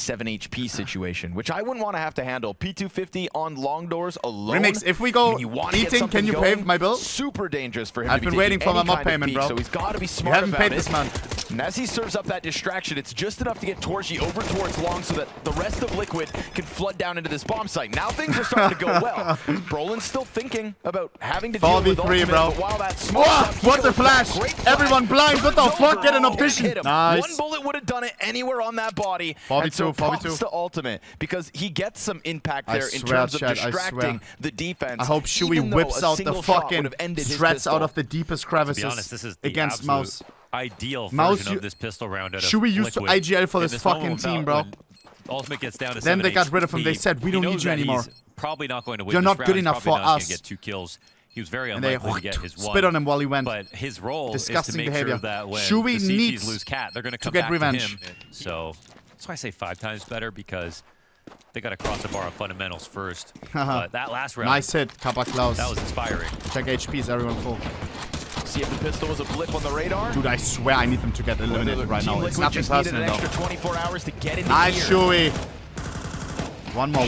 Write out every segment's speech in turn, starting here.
7 HP situation, which I wouldn't want to have to handle. P250 on long doors alone. Remix, if we go eating, can you pay my bill? Super dangerous for him. I've been waiting for my mob payment, bro. So he's got to be smart you haven't about paid this, man. And as he serves up that distraction, it's just enough to get Torji over towards long so that the rest of Liquid can flood down into this bomb site. Now things are starting to go well. Brolin's still thinking about having to deal with ultimate, bro. but while that smoke what the flash! Everyone blind, what the fuck? Get an optician. Nice. One bullet would have done it anywhere on that body. 4v2, so 4v2. to ultimate because he gets some impact there in terms of distracting the defense. I hope Shui whips out the fucking threats out of the deepest crevices. To be honest, this is the against MOUZ. Ideal MOUZ version of this pistol round. Shui used to IGL for this fucking team, bro. Ultimate gets down to then they got rid of him. They said, we don't need you anymore. Probably not going to win. You're not this good round. enough Probably for not us. Get 2 kills. He was very And they unlikely to get his one. spit on him while he went. But his role Disgusting is to make behavior. sure that when Shui the needs CTs lose cat, they're going to come get back revenge. to him. So that's why I say 5 times better, because they got to cross the bar of fundamentals first. But that last round, nice hit, Kappa Klaus. that was inspiring. Check HPs, everyone full. See if the pistol was a blip on the radar. Dude, I swear I need them to get eliminated right now. It's nothing personal, an though. extra 24 hours to get into Nice, Shui. One more.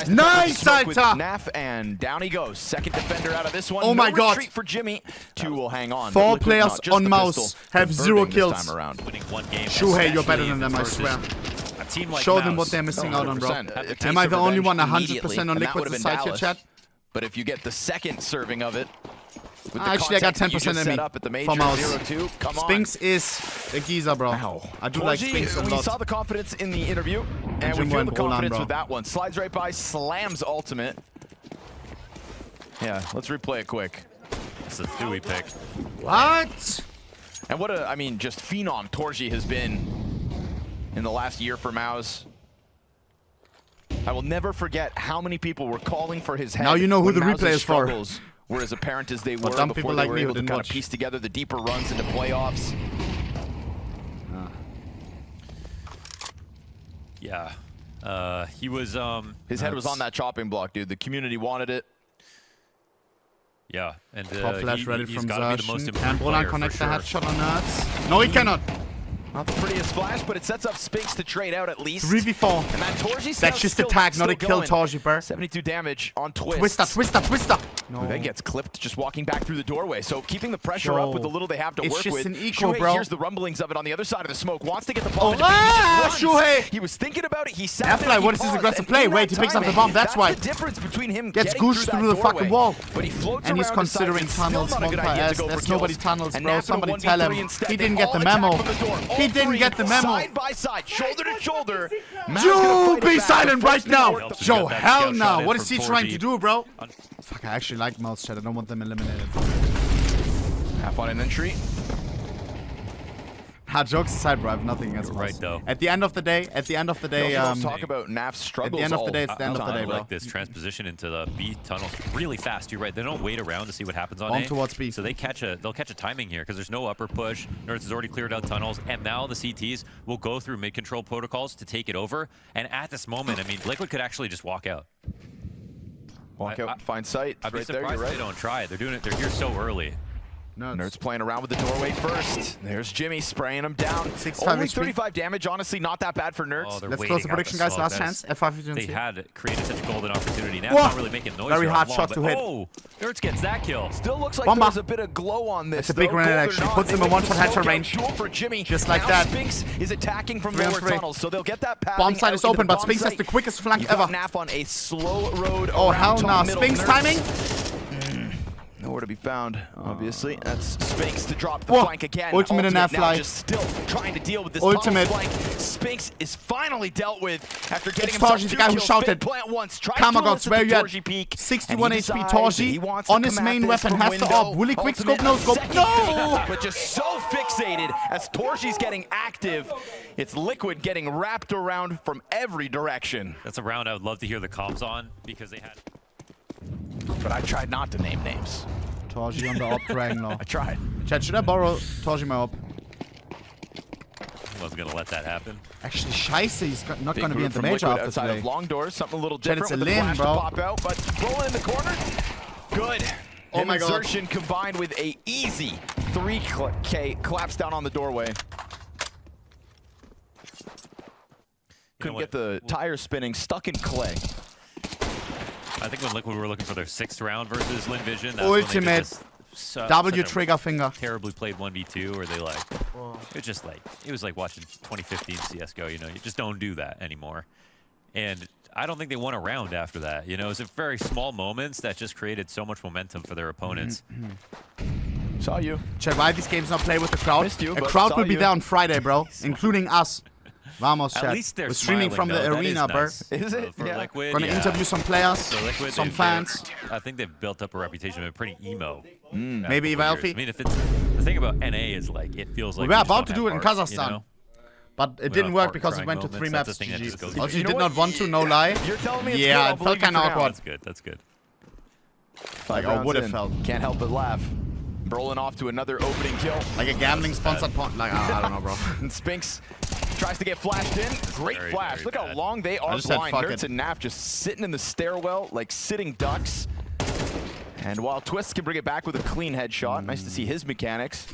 Nice, Alta! Naf, and down he goes. Second defender out of this one. Oh my god. Retreat for Jimmy. 2 will hang on. 4 players on MOUZ have 0 kills. Winning 1 game. Shuhei, you're better than them, I swear. A team like Show them MOUZ. what they're missing out on, bro. 100%. Am I the only one 100% immediately, on and that Liquid would've been side here, Dallas. chat? But if you get the second serving of it, with the Actually, I got context 10% you just in me set up at the major for MOUZ. 0-2, come on. Spinks is a geezer, bro. Ow. I do like Spinks a We lot. saw the confidence in the interview, and we Jimbo feel and the Brolan, confidence bro. with that one. Slides right by, slams ultimate. Yeah, let's replay it quick. It's a Thuy pick. What? And what a, I mean, just phenom Torji has been in the last year for MOUZ. I will never forget how many people were calling for his head. Now you know who when the MOUZ's replay is for. struggles were as apparent as they were dumb before people they like were me who able to didn't kind of watch. piece together the deeper runs into playoffs. Yeah. He was His head was on that chopping block, dude. The community wanted it. yeah, and Top flash ready he's from gotta be the most Zarshin. important Can Brolan player connect for the sure. headshot on Nerds? No, he cannot. Not the prettiest flash, but it sets up Spinks to trade out at least. 3v4. And that Torji That's just a tag, not a kill, Torji, bro. 72 damage on Twist. Twister. Who No. then gets clipped just walking back through the doorway. So keeping the pressure up with the little they have to It's work just with. an eco, Shuhei bro. hears the rumblings of it on the other side of the smoke. Wants to get the bomb. into Shuhei! He was thinking about it. He sat After there. what is his aggressive play? Wait, he picks up the bomb. That's why. the difference between him Gets getting goosed through through the that fucking doorway. wall. But he floats And he's around the side, considering it's still tunnels, not a good idea to go for There's kills. nobody tunnels, And bro. Naf in a Somebody tell 1v3 him. instead. He They didn't get all the attack memo. from the door. All He didn't three get the memo. Side by side, shoulder to shoulder. You be silent right now. Else we Joe, got that hell scout no. shot in What from is he 4 trying to deep. do, bro? Fuck, I actually like MOUZ chat. I don't want them eliminated. Half on an entry. Jokes aside, bro. I have nothing against MOUZ. Right, though. At the end of the day, Talk about Naf's struggles. end of the day, it's all the end of the time. day, bro. like this transposition into the B tunnel really fast. You're right. They don't wait around to see what happens on Bomb A. towards B. So they'll catch a timing here because there's no upper push. Nerds has already cleared out tunnels, and now the CTs will go through mid control protocols to take it over. And at this moment, I mean, Liquid could actually just walk out. Walk out, find sight. I'd be Right there, surprised you're if right. they don't try it. They're doing it. They're here so early. Nerds playing around with the doorway first. There's Jimmy spraying him down. 65 Only HP. 35 damage, honestly, not that bad for Nerds. Oh, they're Let's waiting close the out prediction, the guys. smoke. Last That's- chance. F5 They agency. had created such a golden opportunity. Now Whoa. not really making noise. Very around hard long, shot but- to hit. Oh, Nerds gets that kill. Still looks like Bomba. there's a bit of glow on this. It's a big though. grenade, Gold or actually. not, Puts they them in wait one for shot the headshot smoke range. out. Duel for Jimmy. Just like Now that. Spinks is attacking from 3 on lower 3. tunnels, so they'll get that pathing Bomb side out is into open, the but bomb Spinks has site. the quickest flank You've got ever. Naf on a slow road. Oh, around hell top no. middle. Spinks Nerds timing? Nowhere to be found, obviously. That's Spinks to drop the Whoa. flank again. Ultimate and now Naf just still trying to deal with this Ultimate. tunnel flank. Spinks is finally dealt with after getting It's himself Torji, the 2 guy who kills. shouted. Fake plant once. Tries Karma to gods, elicit where the you at? Torji peek, 61 and he HP decides Torji he wants to on his come at main this weapon from has the window. op. Wooly quick Ultimate scope, no scope. second No! pick, but just so fixated as Torji's getting active. It's Liquid getting wrapped around from every direction. That's a round I would love to hear the comms on because they had. But I tried not to name names. Torji on the op, Dragonlaw. I tried. Chat, should I borrow Torji my op? I wasn't gonna let that happen. Actually, scheiße, he's not Big going to be move in the from major Liquid after outside today. of long doors, something a little Chat, different it's with a the limb, flash bro. to pop out, but rolling in the corner. Good. Oh Him my and God. Zarshin combined with a easy 3K collapse down on the doorway. couldn't get the tire spinning, stuck in clay. I think when Liquid were looking for their 6th round versus Lin Vision, that's Ultimate W trigger finger. Terribly played 1v2, where they like, it was like watching 2015 CS:GO. You know, you just don't do that anymore. And I don't think they won a round after that. You know, it was very small moments that just created so much momentum for their opponents. Saw you. Check why these games not play with the crowd. Missed you, a but crowd saw will be you. there on Friday, bro, including us. Vamos, chat. At least they're We're streaming from the arena, bro. Nice. Is it? For Yeah. Liquid, Gonna interview some players, some fans. I think they've built up a reputation of pretty emo. Maybe Eva Elfie. I mean, if it's the thing about NA is like it feels like We were you just about to don't do it have in heart, Kazakhstan. you know? But it Without didn't work heart because it crying went to moments, 3 that's maps. the thing that just goes- GG. Also, you You know did what? not want to, no lie. You're telling me it's Yeah, good, it felt kind of I'll believe you for now. awkward. That's good. That's good. Like, I would have felt. Can't help but laugh. Brolin off to another opening kill. Like a gambling sponsored point. Like, I don't know, bro. And Spinks tries to get flashed in. Great Very, flash. very Look how bad. long they are just said blind. fuck Nerds it. and Naf just sitting in the stairwell like sitting ducks. And while Twist can bring it back with a clean headshot, nice to see his mechanics.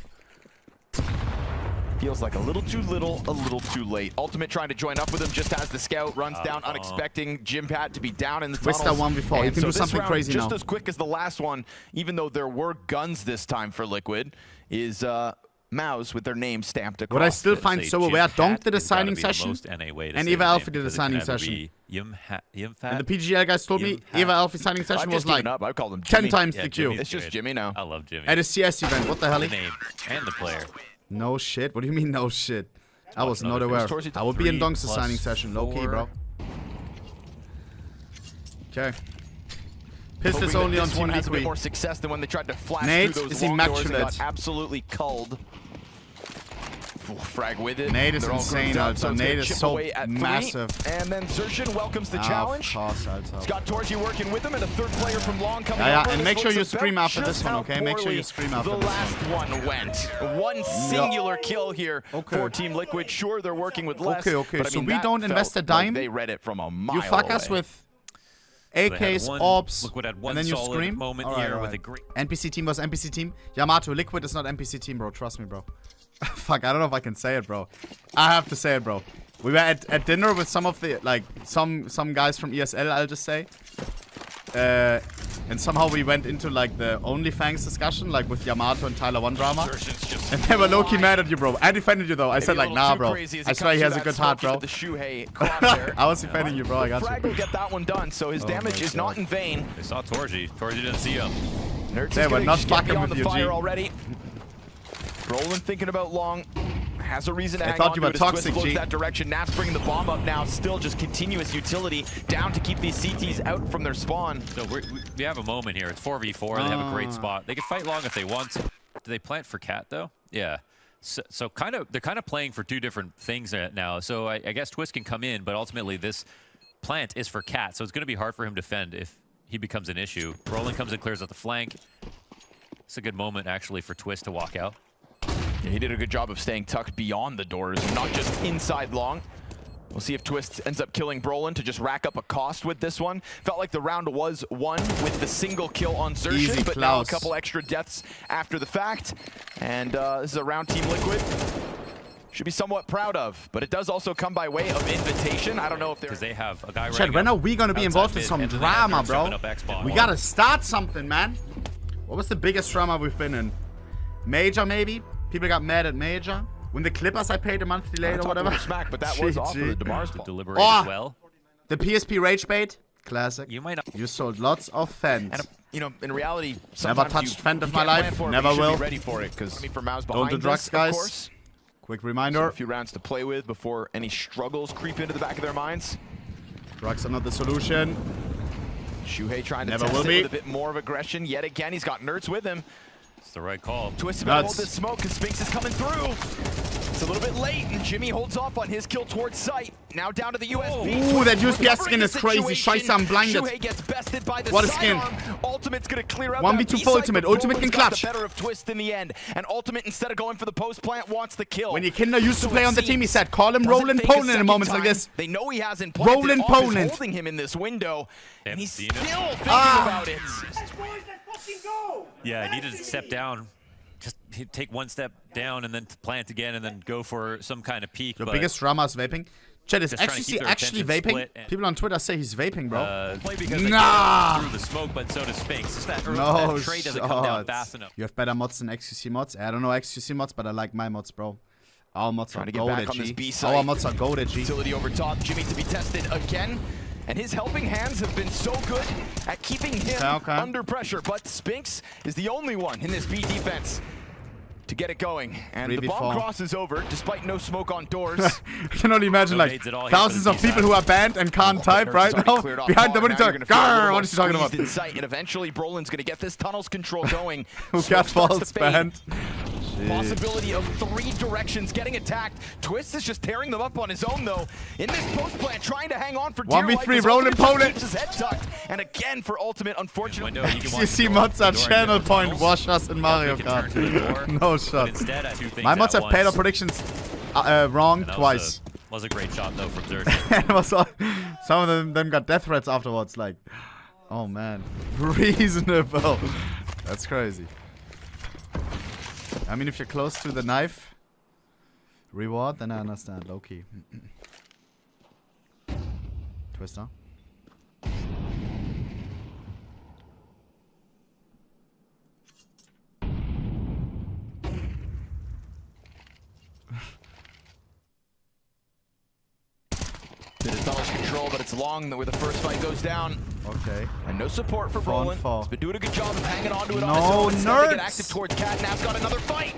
Feels like a little too little, a little too late. Ultimate trying to join up with him just as the scout runs down, unexpecting Jimpat to be down in the tunnels. Twister won before. You And can so do this something round, crazy just now. as quick as the last one, even though there were guns this time for Liquid, is MOUZ with their name stamped across. What I still it. find Say so Jim aware, Donk Hat did a has gotta signing be the session. most NA way to And say Eva his Alfie name, did a because it signing can either session. be Yimfat. And the PGL guys told me Jim Eva Hat. Alfie signing session I've was just given like up. I called him 10 Jimmy. times Yeah, the queue. Jimmy's It's just good. Jimmy now. I love Jimmy. At a CS event. What the hell? The name and the player. No shit. What do you mean no shit? I was not another aware. Torsey I would be in 3 Donk's plus signing session. Low key, 4. bro. Okay. Piss is Hoping only that on this one Team has a bit V3. more success than when they tried to flash Nate through those is long doors and immaculate. got absolutely culled. Frag with it. Nate is They're all insane, grouped up, Alter. so it's Nate gonna is chip so away at 3. massive. And then Zershin welcomes the challenge. Of course, Alter. He's got Torji working with him, and a third player from Long coming Yeah, over. and This make sure looks you about scream after just this one, how okay? Make sure you poorly scream after the this last one went. One singular kill here for Team Liquid. Sure, they're working with less. Okay. But I So mean, we that don't felt invest a like dime? they read it from a mile You fuck us away. with AKs, orbs, Liquid had one and then you solid scream? moment Alright, here alright. with a great. NPC team was NPC team. Yamato, Liquid is not NPC team, bro. Trust me, bro. Fuck, I don't know if I can say it, bro. I have to say it, bro. We were at dinner with some of the, like, some guys from ESL, I'll just say. And somehow we went into, like, the OnlyFans discussion, like, with Yamato and Tyler One Drama. And they were low-key mad at you, bro. I defended you, though. I said, like, nah, bro. I swear he has a good heart, bro. I was defending you, bro. I got Frag you. will get that one done, so his damage is not in vain. They saw Torji. Torji didn't see him. Nerds They is were gonna not just get fucking beyond with the you, fire G. already. Brolin thinking about Long. Has a reason to I hang thought on you to were it as Twist toxic, floats G. that direction. Nap's bringing the bomb up now. Still just continuous utility down to keep these CTs out from their spawn. So we have a moment here. It's 4v4. They have a great spot. They can fight long if they want to. Do they plant for Cat, though? Yeah. So they're kind of playing for 2 different things now. So I guess Twist can come in, but ultimately this plant is for Cat. So it's going to be hard for him to defend if he becomes an issue. Brolin comes and clears out the flank. It's a good moment, actually, for Twist to walk out. Yeah, he did a good job of staying tucked beyond the doors, not just inside Long. We'll see if Twist ends up killing Brolin to just rack up a cost with this one. Felt like the round was won with the single kill on Zershin, Easy, but now a Klaus. couple extra deaths after the fact. And this is a round Team Liquid should be somewhat proud of, but it does also come by way of invitation. I don't know if they're... Because they have a guy Chad, when are we gonna be involved in some drama, bro? We gotta start. start something, man. What was the biggest drama we've been in? Major, maybe? People got mad at Major. When the Clippers I paid a month delayed or whatever. Smack, but that was off of the GG. DeMar's To ball. deliberate Oh! as well. The PSP Rage Bait. Classic. You might not. You sold lots of fans. And, you know, in reality, Never sometimes touched you Fend of you my can't plan life. for it, Never but you should will. be ready for it, because for MOUZ Don't behind do drugs, this, guys. of course. Quick So reminder. a few rounds to play with before any struggles creep into the back of their minds. Drugs are not the solution. Shuhei trying to Never test will it be. with a bit more of aggression. Yet again, he's got Nerds with him. It's the right call. Twist about to hold Nuts. this smoke because Spinks is coming through. It's a little bit late, and Jimmy holds off on his kill towards sight. Now down to the USP. Ooh, that Twist USP skin recovering is the crazy. situation. Scheiße, I'm blinded. Shuhei gets bested by the What a skin. sidearm. Ultimate's gonna clear out 1v2 that for B-side, Ultimate. but Ultimate can Brolin's got clutch. the better of Twist in the end. And Ultimate, instead of going for the post plant, wants the kill. When your Kinder used to So play it on the team, he seems said, call him doesn't Roland fake a Poland in second moments like time. this. They know he hasn't planted. Roland Off is Poland. holding him in this window, and Haven't he's seen still it. thinking Ah. about it. Yeah, he needed to step down. Just take one step down and then plant again and then go for some kind of peak. The but biggest drama is vaping. Chat is Just trying to actually keep their vaping. attention split People on Twitter say he's vaping, bro. Play because they Nah. get through the smoke, but so does Spinks. Just that, No that trade doesn't come down fast enough. You have better mods than XQC mods. I don't know XQC mods, but I like my mods, bro. Our mods are goated, G. Our mods are goated, G. Utility over top. Jimmy to be tested again. And his helping hands have been so good at keeping him under pressure. But Spinks is the only one in this B defense to get it going. And the bomb cross is over, despite no smoke on doors. I can only imagine, like, thousands of people who are banned and can't type right now behind the monitor. Grrr, what is he talking about? In sight, and eventually, Brolin's going to get this tunnels control going. Who got false banned? Possibility of 3 directions getting attacked. Twist is just tearing them up on his own, though. In this post plant, trying to hang on for dear life. 1v3, Roland Poland. Keeps his head tucked. And again for ultimate, unfortunately. You see mods are channel point wash us in Mario Kart. No shot. My mods have played our predictions wrong twice. Was a great shot though from Xerxes. Some of them got death threats afterwards. Like, oh man, reasonable. That's crazy. I mean, if you're close to the knife reward, then I understand. Low key. Twister. Bit of tunnels control, but it's long where the first fight goes down. Okay. And no support for Brolin. He's been doing a good job of hanging on to it no, on his own. Nerds! To get active towards Cat. Nav's got another fight.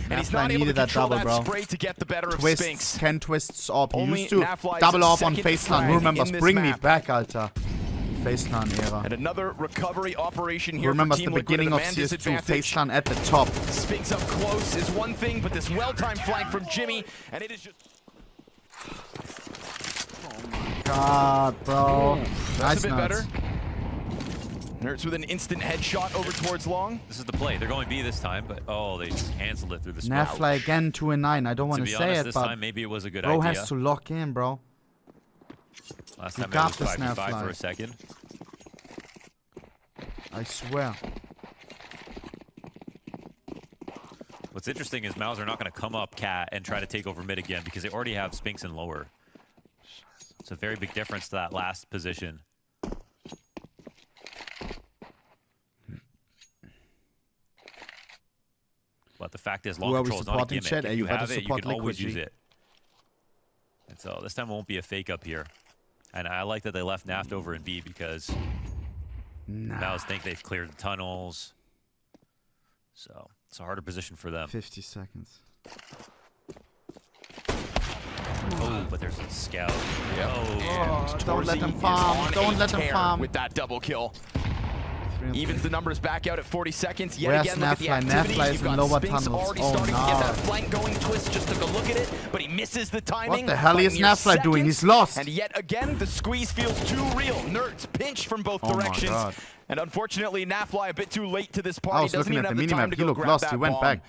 And he's not able to control that spray to get the better of Spinks. Can twists up. He used to double up on Faceland. Who remembers? Bring me back, Alter. Faceland era. And another recovery operation here. Who remembers the beginning of CS2? Faceland at the top. Spinks up close is one thing, but this well-timed flank from Jimmy, and it is just... God, bro. That's a bit better. Nerds with an instant headshot over towards long. This is the play. They're going B this time, but oh, they just canceled it through the smoke. Nafly again 2-9. I don't want to say it, this but time, maybe it was a good bro idea. has to lock in, bro. Last time it was 5v5 for a second. I swear. What's interesting is MOUZ are not going to come up Cat and try to take over mid again because they already have Spinks in lower. It's a very big difference to that last position. But the fact is, long control is not a gimmick. If you have it, you can always use it. And so this time won't be a fake up here. And I like that they left Naft over in B because MOUZ think they've cleared the tunnels. So it's a harder position for them. 50 seconds. Oh, but there's a scout. Yep. Oh, don't let them farm. Don't let them farm. With that double kill. Evens the numbers back out at 40 seconds. Yet Where's again, look at the activity. You've got Spinks already starting to get that flank going. Twist just took a look at it, but he misses the timing. What the hell is Nafly doing? He's lost. And yet again, the squeeze feels too real. Nerds pinch from both directions. My God. And unfortunately, Nafly a bit too late to this party. I was looking at the minimap. He looked lost. He went back.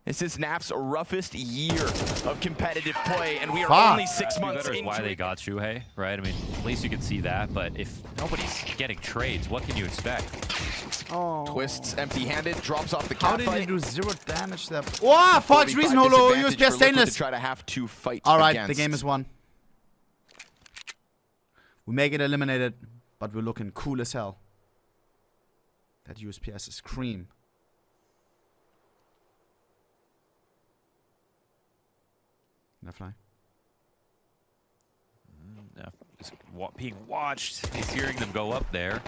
This is Naf's roughest year of competitive play, and we are only 6 months into why they got Shuhei, right? I mean, at least you can see that, but if nobody's getting trades, what can you expect? Oh. Twists empty-handed, drops off the cat. How did he do 0 damage there? Wow, Fox reason holo USB stainless. To try to have to fight. All right, the game is won. We may get eliminated, but we're looking cool as hell. That USPS is cream. Nafly. Just being watched. He's hearing them go up there.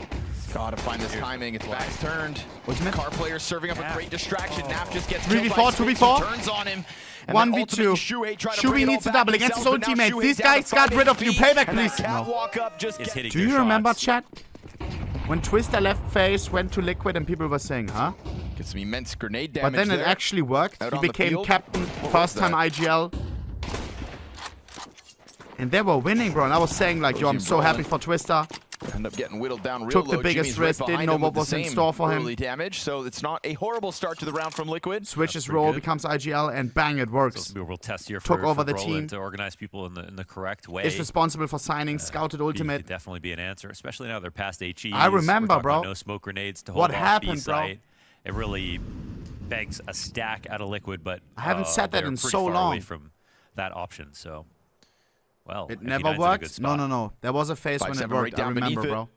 Gotta find this timing. It's back's turned. Ultimate. Car player serving up a great distraction. Naf just gets 3v4, 2v4. Turns on him. 1v2. Shuhei needs a double against his own teammates. These guys got rid of you. Payback, please. No. Do you remember, chat? When Twister left phase, went to Liquid, and people were saying, huh? Get some immense grenade damage. But then it actually worked. He became captain, first time IGL. And they were winning, bro. And I was saying, like, yo, I'm so happy for Twister. End up getting whittled down real Took low. the biggest risk, didn't know what was in store for him. Early damage, so it's not a horrible start to the round from Liquid. Switches role, becomes IGL, and bang, it works. So we'll test here Took over the Brolin team. to organize people in the correct way. Is responsible for signing, scouted ultimate. Could definitely be an answer, especially now they're past HEs. I remember, bro. No smoke grenades to hold what off happened, B-site. bro? It really begs a stack out of Liquid, but I haven't said that in so long. Away from that option, so. Well, it never worked. No. There was a phase when it worked. Right I remember, bro.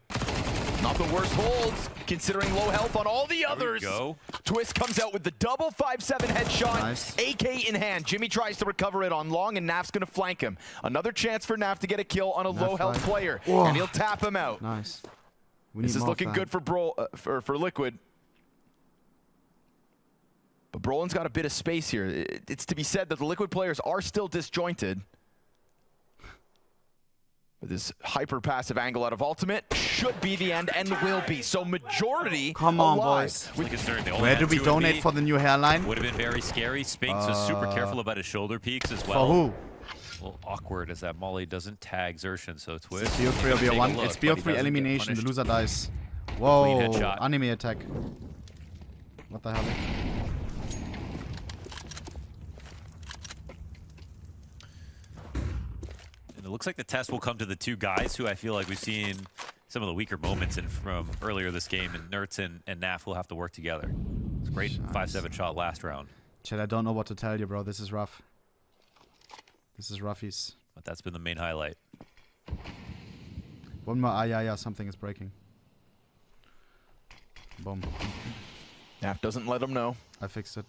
Not the worst holds, considering low health on all the others. Go. Twist comes out with the double 5-7 headshot, nice. AK in hand. Jimmy tries to recover it on long, and Naf's going to flank him. Another chance for Naf to get a kill on a low health player, and he'll tap him out. Nice. This is looking good for for Liquid. But Brolin's got a bit of space here. It's to be said that the Liquid players are still disjointed. But this hyper passive angle out of ultimate should be the end and will be. So majority Come on, alive. boys. Where do we donate for the new hairline? Would have been very scary. Spinks was super careful about his shoulder peaks as well. For who? A little awkward as that Molly doesn't tag Xertion, so Twist. It's BO3 or BO1. It's BO3 elimination. The loser dies. Whoa. Anime attack. What the hell? It looks like the test will come to the two guys who I feel like we've seen some of the weaker moments from earlier this game, and Nertz and Naf will have to work together. It's a great 5-7 shot last round. Chad, I don't know what to tell you, bro. This is rough. This is roughies. But that's been the main highlight. One more. Yeah, something is breaking. Boom. Naf doesn't let him know. I fixed it.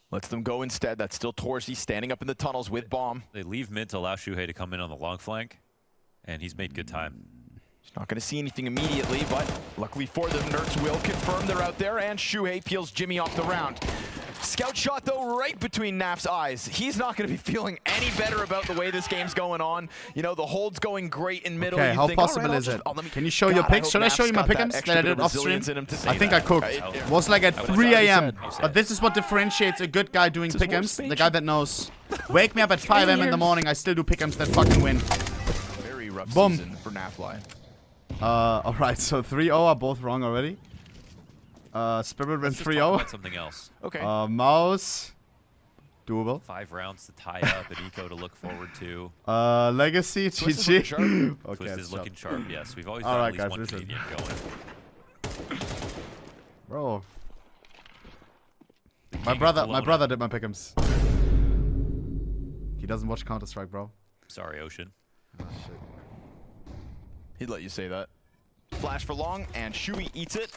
Lets them go instead. That's still Torsey standing up in the tunnels with bomb. They leave mid to allow Shuhei to come in on the long flank, and he's made good time. He's not going to see anything immediately, but luckily for them, Nertz will confirm they're out there, and Shuhei peels Jimmy off the round. Scout shot, though, right between Naf's eyes. He's not going to be feeling any better about the way this game's going on. You know, the hold's going great in middle. Okay, how possible is it? Can you show your picks? Should I show you my pick'ems that I did off stream? I think I cooked. It was like at 3 a.m. But this is what differentiates a good guy doing pick'ems. The guy that knows. Wake me up at 5 a.m. in the morning, I still do pick'ems that fucking win. Very rough season for Nafly. Alright, so 3-0 are both wrong already. Spirit went 3-0. Something else. Okay. MOUZ. Doable. 5 rounds to tie up and Eco to look forward to. Legacy, GG. Okay, Twist is looking sharp, yes. We've always got at least one Canadian going. Bro. My brother did my pick'ems. He doesn't watch Counter-Strike, bro. Sorry, Ocean. Oh, shit. He'd let you say that. Flash for long, and Shui eats it.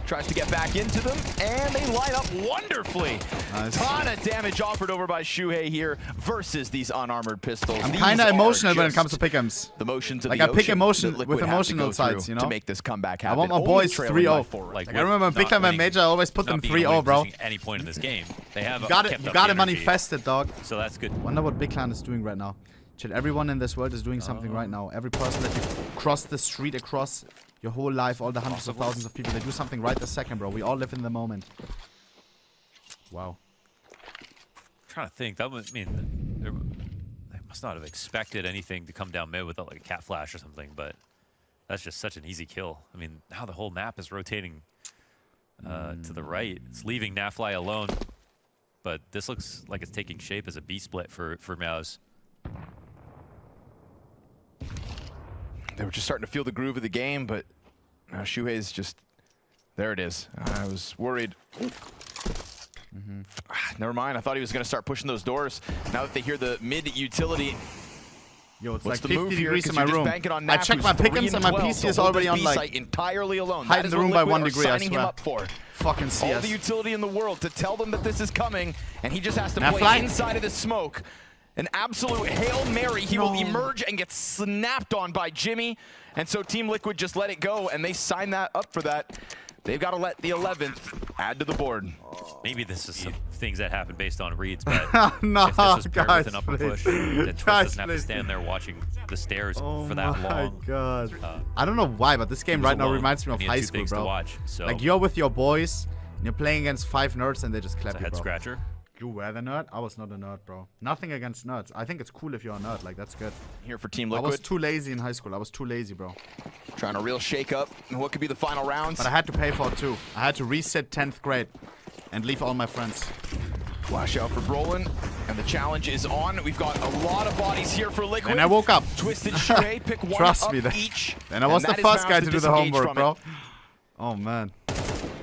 Tries to get back into them, and they line up wonderfully. Nice. Ton of damage offered over by Shuhei here versus these unarmored pistols. I'm kind of emotional when it comes to pick'ems. The motions of like the I pick ocean emotion with emotional sides, you know. To make this comeback happen. I want my boys 3-0. Like I remember big time at Major, I always put them 3-0, bro. At any point in this game, they have. You got it manifested, dog. So that's good. Wonder what Big Clan is doing right now. Shit, everyone in this world is doing something right now. Every person that you cross the street across your whole life, all the hundreds of thousands of people, they do something right this second, bro. We all live in the moment. Wow. I'm trying to think. That was, I mean, they must not have expected anything to come down mid without like a cat flash or something, but that's just such an easy kill. I mean, now the whole map is rotating to the right. It's leaving Nafly alone, but this looks like it's taking shape as a B split for MOUZ. They were just starting to feel the groove of the game, but Shuhei's just... There it is. I was worried. Never mind. I thought he was going to start pushing those doors. Now that they hear the mid-utility... Yo, it's What's like the 50 move degrees here? in my room. I checked my pick'ems and my PC is already on like... entirely alone. Hide in the room by 1 degree, I swear. Him up for. Fucking CS. All the utility in the world to tell them that this is coming, and he just has to play inside of the smoke. An absolute Hail Mary. He will emerge and get snapped on by Jimmy. And so Team Liquid just let it go, and they sign that up for that. They've got to let the 11th add to the board. Maybe this is some things that happen based on reads, but no, if this was paired with an upper please. push, then Twist doesn't have to stand there watching the stairs for that long. Oh my god. I don't know why, but this game right now reminds me of high school, bro. Watch, so like you're with your boys, and you're playing against 5 nerds, and they just clap you, head bro. scratcher. You were the nerd? I was not a nerd, bro. Nothing against nerds. I think it's cool if you're a nerd. Like, that's good. Here for Team Liquid. I was too lazy in high school. I was too lazy, bro. Trying a real shake-up. What could be the final rounds? But I had to pay for it, too. I had to reset 10th grade and leave all my friends. Flash out for Brolin, and the challenge is on. We've got a lot of bodies here for Liquid. And I woke up. Twisted Shuhei, pick one Trust me, up each. And I was the first guy to do the homework, bro. Oh, man.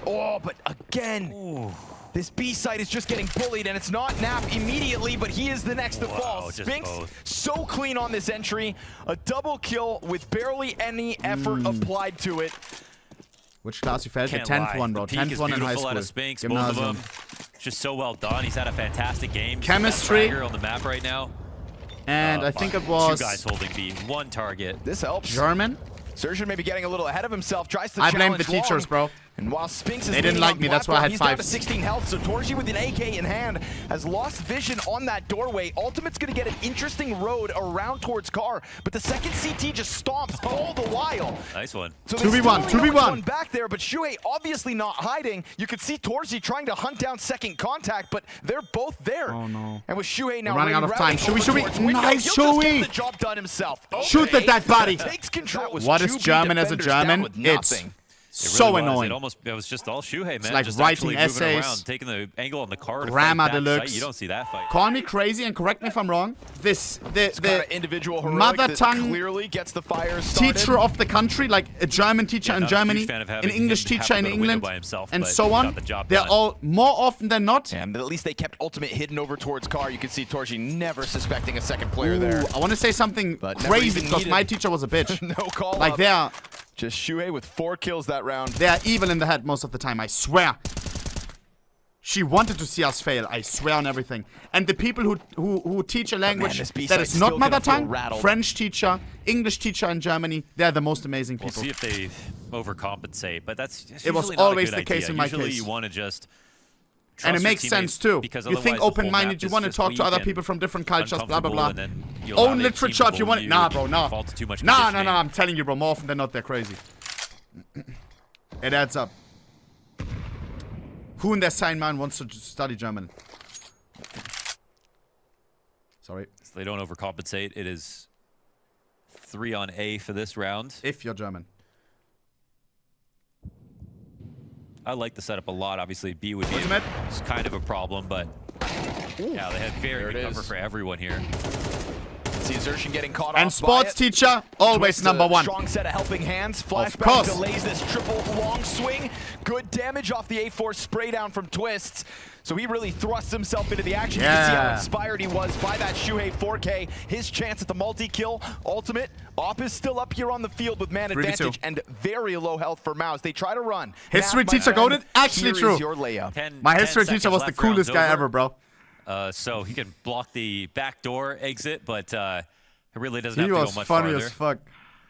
Oh, but again. Ooh. This B site is just getting bullied, and it's not Nap immediately, but he is the next to fall. Spinks so clean on this entry. A double kill with barely any effort applied to it. Which class you felt? The 10th one, bro. 10th one in high school. Out of Spinks, both of them. Just so well done. He's had a fantastic game. Chemistry on the map right now. And I think it was 2 guys holding B, 1 target. This helps. German. Surgeon may be getting a little ahead of himself. Tries to I challenge blame the teachers, long. bro. And while Spinks is they didn't like me, that's why I had he's 5. down to 16 health, so Torji with an AK in hand has lost vision on that doorway. Ultimate's gonna get an interesting road around towards Car, but the second CT just stomps all the while. Nice one. So 2v1, 2v1. Back there, but Shuhei obviously not hiding. You could see Torji trying to hunt down second contact, but they're both there. Oh no. And with Shuhei now we're running out of time. Shuhei. Nice Shuhei. The job done himself. Okay. Shoot at that body. Takes control. What is German as a German? It's so annoying. It was just all Shuhei, man. It's like just writing essays, around, taking the angle on the card. Grammar deluxe. You don't see that fight. Call me crazy and correct me if I'm wrong. The individual mother tongue clearly gets the fire started. Teacher of the country, like a German teacher in Germany, an English teacher in England, and so on. They're all more often than not. Yeah, but at least they kept Ultimate hidden over towards Car. You can see Torji never suspecting a second player there. I want to say something crazy because my teacher was a bitch. No call. Like they're just Shuhei with 4 kills that round. They're evil in the head most of the time, I swear. She wanted to see us fail, I swear on everything. And the people who teach a language that is not mother tongue, French teacher, English teacher in Germany, they're the most amazing people. We'll see if they overcompensate, but that's it was always the case in my case. Usually you want to just and it makes sense too. You think open-minded, you want to talk to other people from different cultures, blah blah blah. Own literature if you want it. Nah, bro, nah. Nah, I'm telling you, bro, more often than not, they're crazy. It adds up. Who in their sign man wants to study German? Sorry. So they don't overcompensate. It is 3 on A for this round. If you're German. I like the setup a lot. Obviously, B would be kind of a problem, but yeah, they had very good cover for everyone here. See Xertion getting caught off. And sports teacher, always number 1. Strong set of helping hands. Flashback delays this triple long swing. Good damage off the A4 spray down from Twists. So he really thrusts himself into the action. You can see how inspired he was by that Shuhei 4K. His chance at the multi-kill. Ultimate. Op is still up here on the field with man advantage and very low health for MOUZ. They try to run. History teacher goated? Actually true. Your layup. My history teacher was the coolest guy ever, bro. So he can block the backdoor exit, but it really doesn't have to go much farther. He was funny as fuck.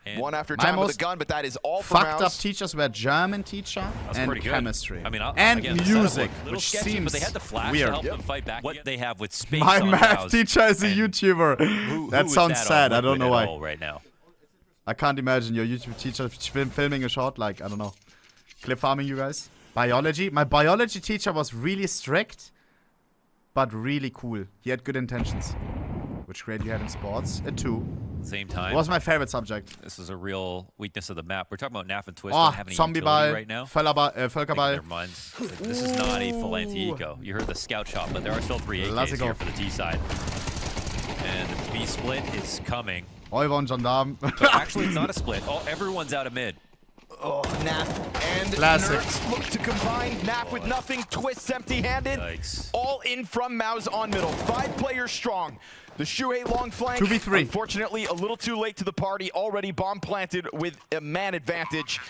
And one after time with a gun, but that is all for fucked up teachers were German teacher and chemistry. I mean, and again, music, which sketchy, seems but they had the flash weird. to help them fight back. What they have with Spinks My on math MOUZ, teacher is a YouTuber. That sounds sad. I don't know why. Right now. I can't imagine your YouTube teacher filming a shot like, I don't know, clip farming you guys. Biology. My biology teacher was really strict, but really cool. He had good intentions. Which grade you had in sports? A 2. Same time. It was my favorite subject. This is a real weakness of the map. We're talking about Naf and Twist. Oh, Having zombie ball right now. Völkerball. This is not a full anti-eco. You heard the scout shot, but there are still 3 AKs here for the T side. And the B split is coming. Euron Gendarme. Actually, it's not a split. Oh, everyone's out of mid. Oh, Naf and Classic. Nerds look to combine. Naf with nothing, Twists empty-handed. All in from MOUZ on middle. 5 players strong. The Shuhei long flank, 2v3. Unfortunately, a little too late to the party. Already bomb planted with a man advantage.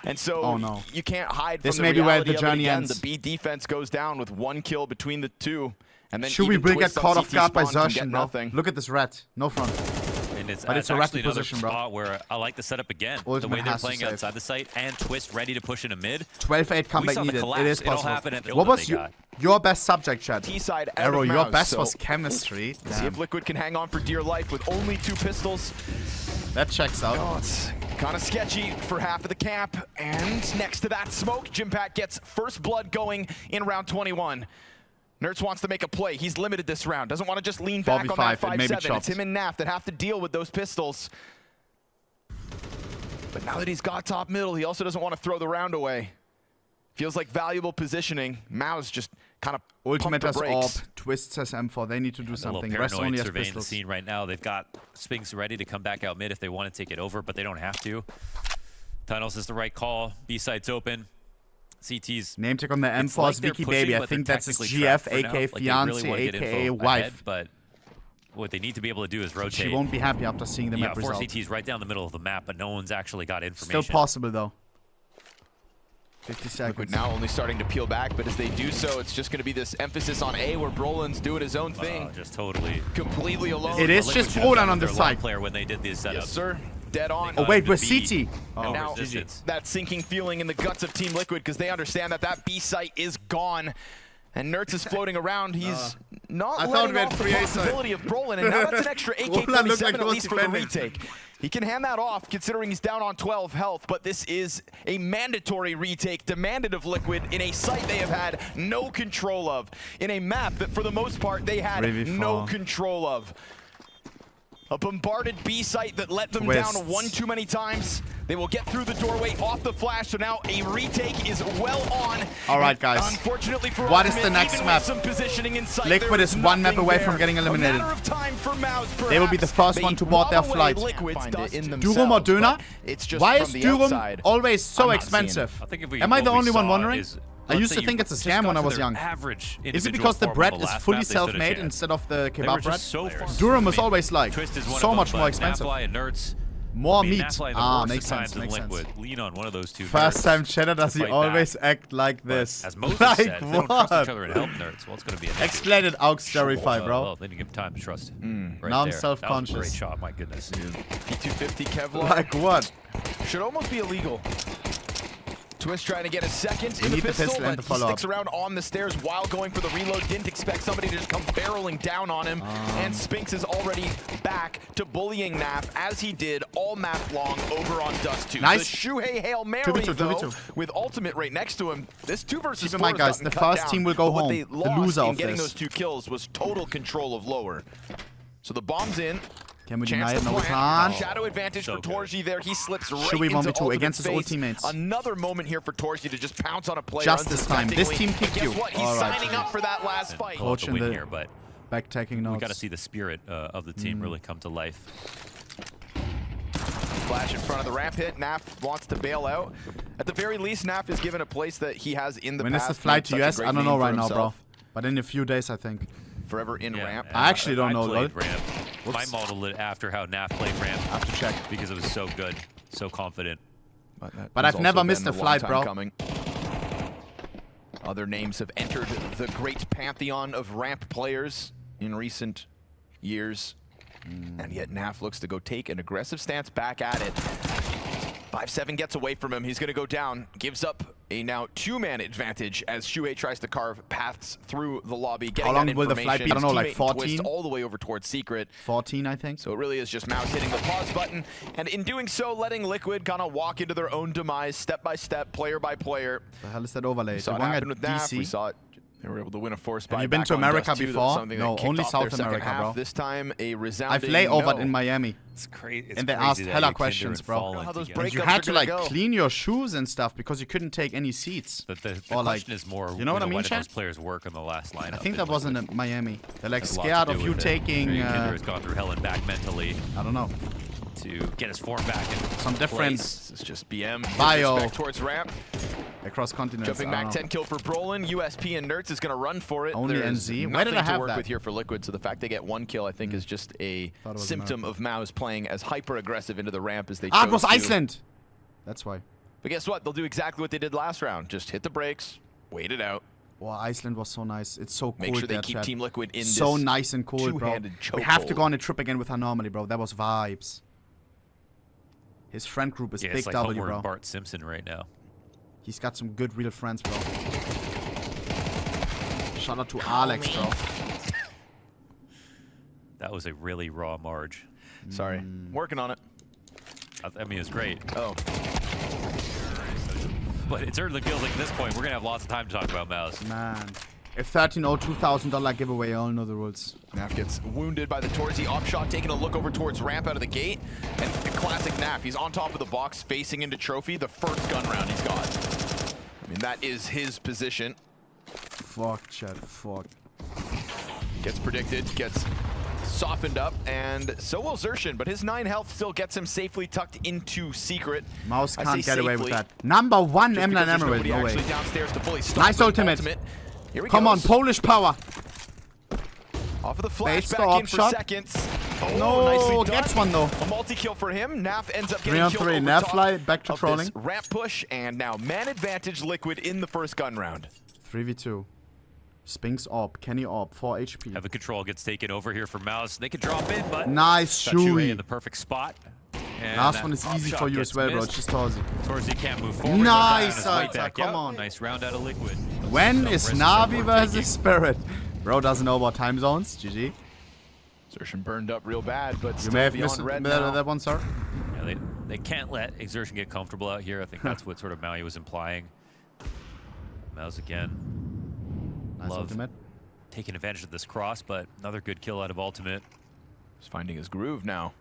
And so you can't hide from the reality where the of it journey again. ends. The B defense goes down with 1 kill between the 2. And then Should we bring get caught off guard by Xertion, Xertion, bro? Look at this rat. No front. And it's a actually ratty another position, bro. spot where I like the setup again. The way they're playing outside the site and Twist ready to push in a mid. 12-8 comeback needed. It is possible. What was your best subject, Chad? T-side Arrow, your best was chemistry. See if Liquid can hang on for dear life with only 2 pistols. That checks out. Oh, it's kind of sketchy for half of the camp. And next to that smoke, Jimpat gets first blood going in round 21. Nerds wants to make a play. He's limited this round. Doesn't want to just lean back on that 5-7. It's him and Naf that have to deal with those pistols. But now that he's got top middle, he also doesn't want to throw the round away. Feels like valuable positioning. MOUZ just kind of Ultimate has AWP, Twists has M4. They need to do something. Rest only has surveying pistols. The scene right now. They've got Spinks ready to come back out mid if they want to take it over, but they don't have to. Tunnels is the right call. B site's open. CT's name check on the M-Force Vicky baby. I think that's his GF, aka fiance, aka wife. But what they need to be able to do is rotate. She won't be happy after seeing the map 4 result. CTs right down the middle of the map, but no one's actually got information. Still possible though. 50 seconds. Liquid now only starting to peel back, but as they do so, it's just going to be this emphasis on A, where Brolin's doing his own thing. Just totally. Completely alone. It is just Brolan on the side. Player when they did these setups. Yes, sir. Dead on. Oh, wait, we're CT. And now that sinking feeling in the guts of Team Liquid, because they understand that that B site is gone. And Nertz is floating around. He's not letting off the possibility of Brolin, and now that's an extra AK-47 at least for the retake. He can hand that off, considering he's down on 12 health, but this is a mandatory retake demanded of Liquid in a site they have had no control of, in a map that for the most part they had no control of. A bombarded B site that let them down one too many times. They will get through the doorway off the flash, so now a retake is well on. All right, guys. Unfortunately for what is the next map? Some positioning in sight, Liquid is one map away from getting eliminated. A matter of time for MOUZ, they will be the first one to board their flight. Durum or Duna? Why is Durum always so expensive? Am I the only one wondering? I used to think it's a scam when I was young. Is it because the bread is fully self-made instead of the kebab bread? Durum is always like so much more expensive. More meat. Ah, makes sense, makes sense. Lean on one of those two. First time Cheddar, does he always act like this? As Moses said, they don't trust each other and help Nerds. Well, it's going to be an explain it, Aux Verify, bro. Well, then you give him time to trust. Right now I'm there. self-conscious. That was a great shot, my goodness. P250 Kevlar. Like what? Should almost be illegal. Twist trying to get a second in the pistol, but he sticks around on the stairs while going for the reload. Didn't expect somebody to just come barreling down on him. And Spinks is already back to bullying Naf, as he did all map long over on Dust 2. Nice. The Shuhei Hail Mary, though, with ultimate right next to him. This 2 versus 4 mind, guys, the first team will go home. The loser of getting this. those 2 kills was total control of lower. So the bomb's in. Can we deny it? No, we can't. Shadow advantage for Torji there. He slips right Should we into 1v2 against his old teammates? Another moment here for Torji to just pounce on a player. Just this time. This team kicked you. Guess what? He's signing up for that last fight. Coach in the back-taking notes. We got to see the spirit of the team really come to life. Flash in front of the ramp hit. Naf wants to bail out. At the very least, Naf is given a place that he has in the past. When is the flight to US? I don't know right now, bro. But in a few days, I think. Forever in ramp. I actually don't know, lol. I modeled it after how Naf played ramp. I have to check. Because it was so good, so confident. But I've never missed a flight, bro. Other names have entered the great pantheon of ramp players in recent years. And yet Naf looks to go take an aggressive stance back at it. 5-7 gets away from him. He's going to go down. Gives up a now 2-man advantage as Shuhei tries to carve paths through the lobby. How long will the flight be? I don't know, like 14? All the way over towards Secret. 14, I think. So it really is just MOUZ hitting the pause button. And in doing so, letting Liquid kind of walk into their own demise, step by step, player by player. The hell is that overlay? We saw it happen with Naf. We saw it. They were able to win a force by. Have you been to America before? No, only South America, bro. This time, a resounding I've layovered in Miami. It's crazy. And they asked hella questions, bro. And you had to like clean your shoes and stuff because you couldn't take any seats. The question is more, you know what I mean, Why those players work in the last lineup? I think that was in Miami. They're like scared of you taking. Kinder's gone through hell and back mentally. I don't know. To get his form back in some different. This is just BM. Bio towards ramp. Across continents. Jumping back 10 kill for Brolin. USP and Nertz is going to run for it. Only NZ. Why did I have to work that? with here for Liquid, so the fact they get 1 kill, I think, is just a symptom of MOUZ playing as hyper-aggressive into the ramp as they chose it was Iceland! That's why. But guess what? They'll do exactly what they did last round. Just hit the brakes, wait it out. Wow, Iceland was so nice. It's so cold. Make sure they keep Team Liquid in this so nice and cold, bro. We have to go on a trip again with her normally, bro. That was vibes. His friend group is big it's like W, Homer bro. And Bart Simpson right now. He's got some good real friends, bro. Shout out to Alex, bro. That was a really raw Marge. Sorry. Working on it. I mean, it's great. Oh. But it certainly feels like at this point, we're going to have lots of time to talk about MOUZ. Man. A $13,000 giveaway, all know the rules. Naf gets wounded by the Torzi op shot, taking a look over towards ramp out of the gate. And classic Naf, he's on top of the box, facing into Trophy, the first gun round he's got. I mean, that is his position. Fuck, Chad, fuck. Gets predicted, gets softened up, and so will Xerxin, but his 9 health still gets him safely tucked into secret. MOUZ can't get away with that. Number 1 M9 Emerald, no way. Nice ultimate. Come on, Polish power. Off of the flash, back in for seconds. Oh, no, gets one though. A multi-kill for him. Naf ends up getting killed 3 on 3. Naf fly back to trolling. Ramp push, and now man advantage Liquid in the first gun round. 3v2. Spinks AWP, Kenny AWP, 4 HP. Have a control gets taken over here for MOUZ. They can drop in, but nice shoey in the perfect spot. And last one is easy for you as well, bro. It's just Torzy. Torzy can't move forward. Nice, come on. Nice round out of Liquid. When is Navi versus Spirit? Bro doesn't know about time zones. GG. Xerxin burned up real bad, but you may have missed that one, sir. Yeah, they can't let Xerxin get comfortable out here. I think that's what sort of Maui was implying. MOUZ again. Nice ultimate. Taking advantage of this cross, but another good kill out of ultimate. He's finding his groove now.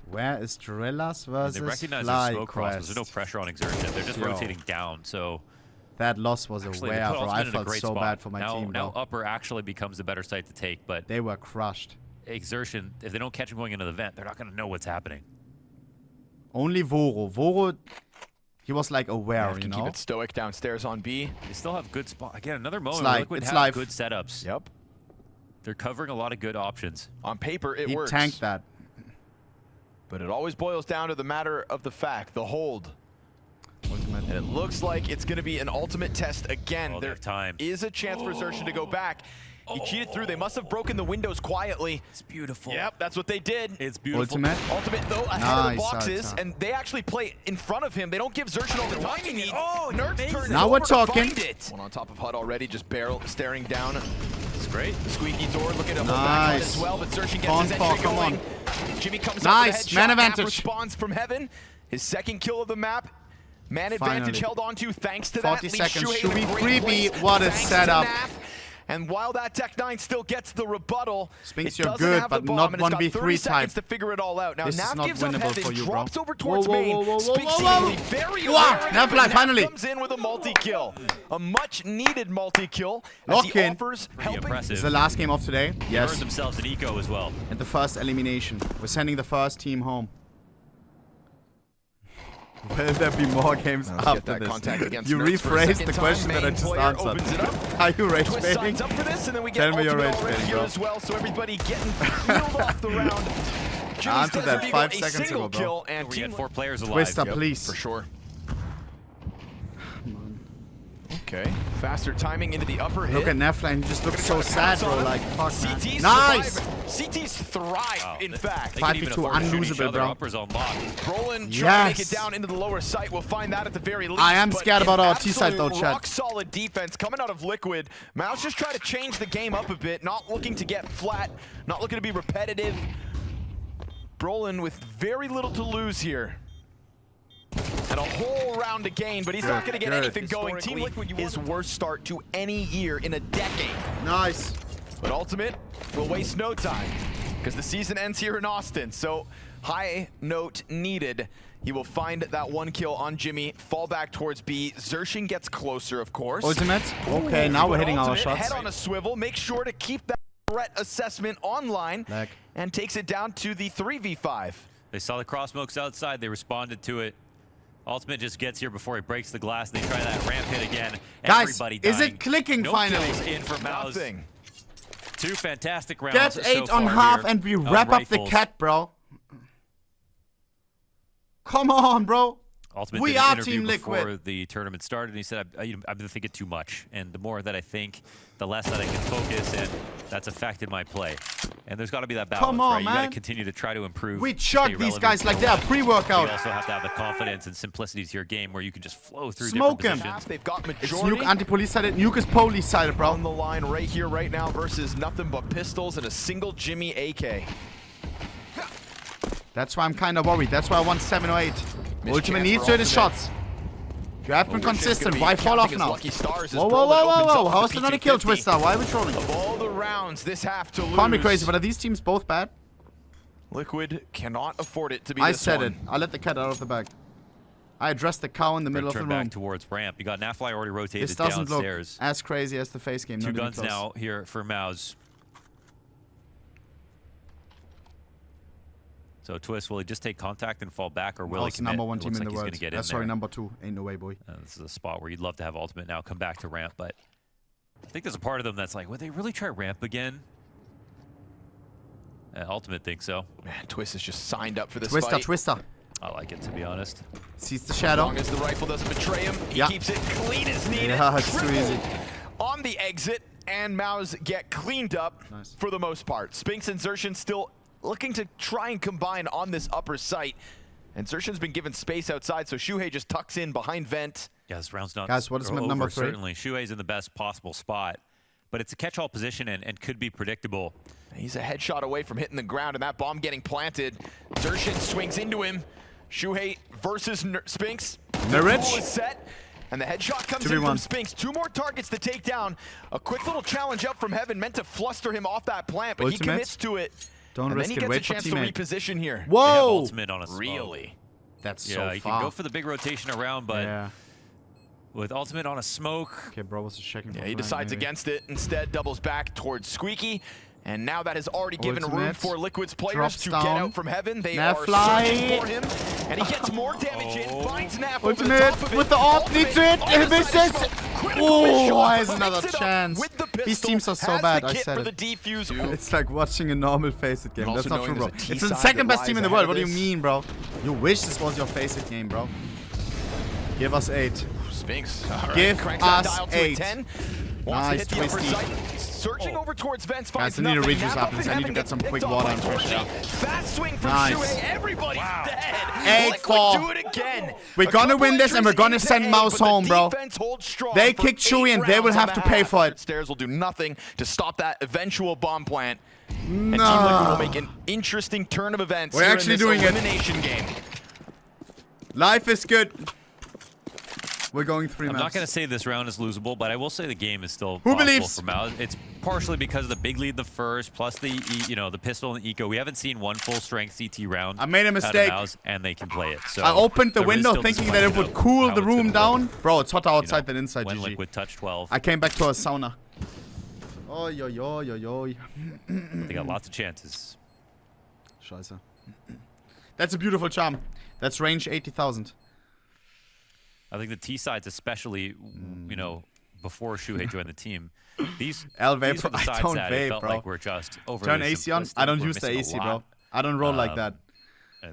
Where is Drillas versus They recognize Fly the smoke cross. There's no pressure on Xerxin. They're just rotating down, so... That loss was a way out, bro. I felt so bad for my team, Now upper actually becomes the better site to take, but... They were crushed. Xerxin, if they don't catch him going into the vent, they're not going to know what's happening. Only Voro. Voro, he was like aware, you know? Keep it stoic downstairs on B. They still have good spot. Again, another moment where Liquid have good setups. Yep. They're covering a lot of good options. On paper, it works. He tanked that. But it always boils down to the matter of the fact, the hold. Ultimate. And it looks like it's going to be an ultimate test again. Oh, there time. is a chance for Xerxin to go back. He cheated through. They must have broken the windows quietly. It's beautiful. Yep, that's what they did. It's beautiful. Ultimate. Ultimate, though, ahead of the boxes, and they actually play in front of him. They don't give Xerxin all the time he needs. Oh, Nerds turns now we're talking. One on top of HUD already, just staring down. It's great. The squeaky door looking to hold back HUD as well, but Xerxin gets his entry going. Jimmy comes up with a headshot. Man advantage. Responds from heaven. His second kill of the map. Man advantage held on to thanks to 40 that. seconds. Should we freebie? What a setup. And while that Tech-9 still gets the rebuttal, Spinks, you're good, but not 1v3 type. To figure it all out. Now, this is not winnable for you, bro. Drops over towards main. Nav life, finally. Comes in with a multi-kill. A much-needed multi-kill. Lock in. Impressive. It's the last game of today. Yes. Earned themselves an eco as well. And the first elimination. We're sending the first team home. Will there be more games after this? You rephrased the question that I just answered. Are you rage baiting? Tell me you're rage baiting, bro. Well, so everybody getting peeled off the round. I answered that 5 seconds ago, bro. And we had 4 players alive. Twister, please. For sure. Okay, faster timing into the upper hit. Look at Neflane, he just looks so sad, bro. Like, fuck, man. CT's nice! CT's thrive, in fact. 5v2 unlosable, bro. Brolin trying to make it down into the lower site. We'll find that at the very least. I am scared about our T-side, though, Chad. Rock solid defense coming out of Liquid. MOUZ just trying to change the game up a bit, not looking to get flat, not looking to be repetitive. Brolin with very little to lose here. And a whole round to gain, but he's not going to get anything going. Team Liquid, his worst start to any year in a decade. Nice. But Ultimate will waste no time, because the season ends here in Austin. So high note needed. He will find that 1 kill on Jimmy, fall back towards B. Xerxin gets closer, of course. Ultimate. Okay, now we're hitting our shots. Head on a swivel. Make sure to keep that threat assessment online. And takes it down to the 3v5. They saw the cross smokes outside. They responded to it. Ultimate just gets here before he breaks the glass. They try that ramp hit again. Guys, everybody dying. Is it clicking finally? Kills in for MOUZ. 2 fantastic rounds. Get 8 on half and we wrap up the cat, bro. Come on, bro. Ultimate we did an are interview Team Liquid. Before the tournament started, and he said, I've been thinking too much. And the more that I think, the less that I can focus, and that's affected my play. And there's got to be that balance, Come on, right? man. You got to continue to try to improve. We chuck these guys like they're pre-workout. You also have to have the confidence and simplicity to your game where you can just flow through Smoke different him. positions. They've got majority. It's Nuke anti-police sided. Nuke is police sided, bro. On the line right here, right now versus nothing but pistols and a single Jimmy AK. That's why I'm kind of worried. That's why I want 7 or 8. Ultimate needs to hit his shots. You have been consistent. Why fall off now? Whoa. How is there not a kill, Twister? Why are we trolling? Of all the rounds this have to lose. Can't be crazy, but are these teams both bad? Liquid cannot afford it to be I this said one. it. I let the cat out of the bag. I addressed the cow in the middle of the room. Back towards ramp. You got Nafly already rotated this doesn't downstairs. look as crazy as the face game. Two guns now here for MOUZ. So Twist, will he just take contact and fall back, or will he commit? Number one team in the he's world. Gonna get in Sorry, there. number 2. Ain't no way, boy. This is a spot where you'd love to have ultimate now come back to ramp, but I think there's a part of them that's like, would they really try ramp again? Ultimate thinks so. Man, Twist is just signed up for this Twister, fight. Twister. I like it, to be honest. Sees the shadow. As long as the rifle doesn't betray him, he keeps it clean as needed. Yeah, it's too easy. On the exit, and MOUZ get cleaned up for the most part. Spinks and Xertion still looking to try and combine on this upper site. And Xertion's been given space outside, so Shuhei just tucks in behind vent. Yeah, this round's not Guys, what is map number 3? Certainly, Shuhei's in the best possible spot, but it's a catch-all position and could be predictable. He's a headshot away from hitting the ground, and that bomb getting planted. Xertion swings into him. Shuhei versus Spinks. Norwich is set, and the headshot comes in from Spinks. 2 more targets to take down. A quick little challenge up from heaven meant to fluster him off that plant, but he commits to it. Don't risk it. Wait for teammate. And then he gets a chance to reposition here. Whoa! Ultimate on a smoke. Really? That's so far. Yeah, he can go for the big rotation around, but with ultimate on a smoke. Okay, bro was just checking. Yeah, he decides against it. Instead, doubles back towards Squeaky. And now that has already given room for Liquid's players to get out from heaven. They are searching for him. And he gets more damage in. Finds Nap over the top of it. With the AWP, needs it. He misses. Oh, has another chance. These teams are so bad, I said it. It's like watching a normal Faceit game. That's not true, bro. It's the second best team in the world. What do you mean, bro? You wish this was your Faceit game, bro. Give us 8. Spinks. Give us 8. Nice, Twisty. Searching over towards vents, finds nothing. I need to reach this up. I need to get some quick water and fresh out. Fast swing from Shuhei. Everybody's dead. 8-4. Do it again. We're gonna win this, and we're gonna send MOUZ home, bro. They kicked Chewy, and they will have to pay for it. Stairs will do nothing to stop that eventual bomb plant. And Team Liquid will make an interesting turn of events. We're actually doing it. Elimination game. Life is good. We're going 3 maps. I'm not going to say this round is losable, but I will say the game is still possible for MOUZ. It's partially because of the big lead in the first, plus the the pistol and the eco. We haven't seen one full-strength CT round. I made a mistake. Out of MOUZ, and they can play it. So I opened the window thinking that it would cool the room down. Bro, it's hotter outside than inside, when GG. Liquid touch 12. I came back to a sauna. Oh, yo, yo, yo, yo. They got lots of chances. Scheiße. That's a beautiful charm. That's range 80,000. I think the T sides, especially, before Shuhei joined the team, these I were the don't sides that it vape, felt bro. like we're just overly Turn AC on? I don't use the AC, bro. I don't roll like that.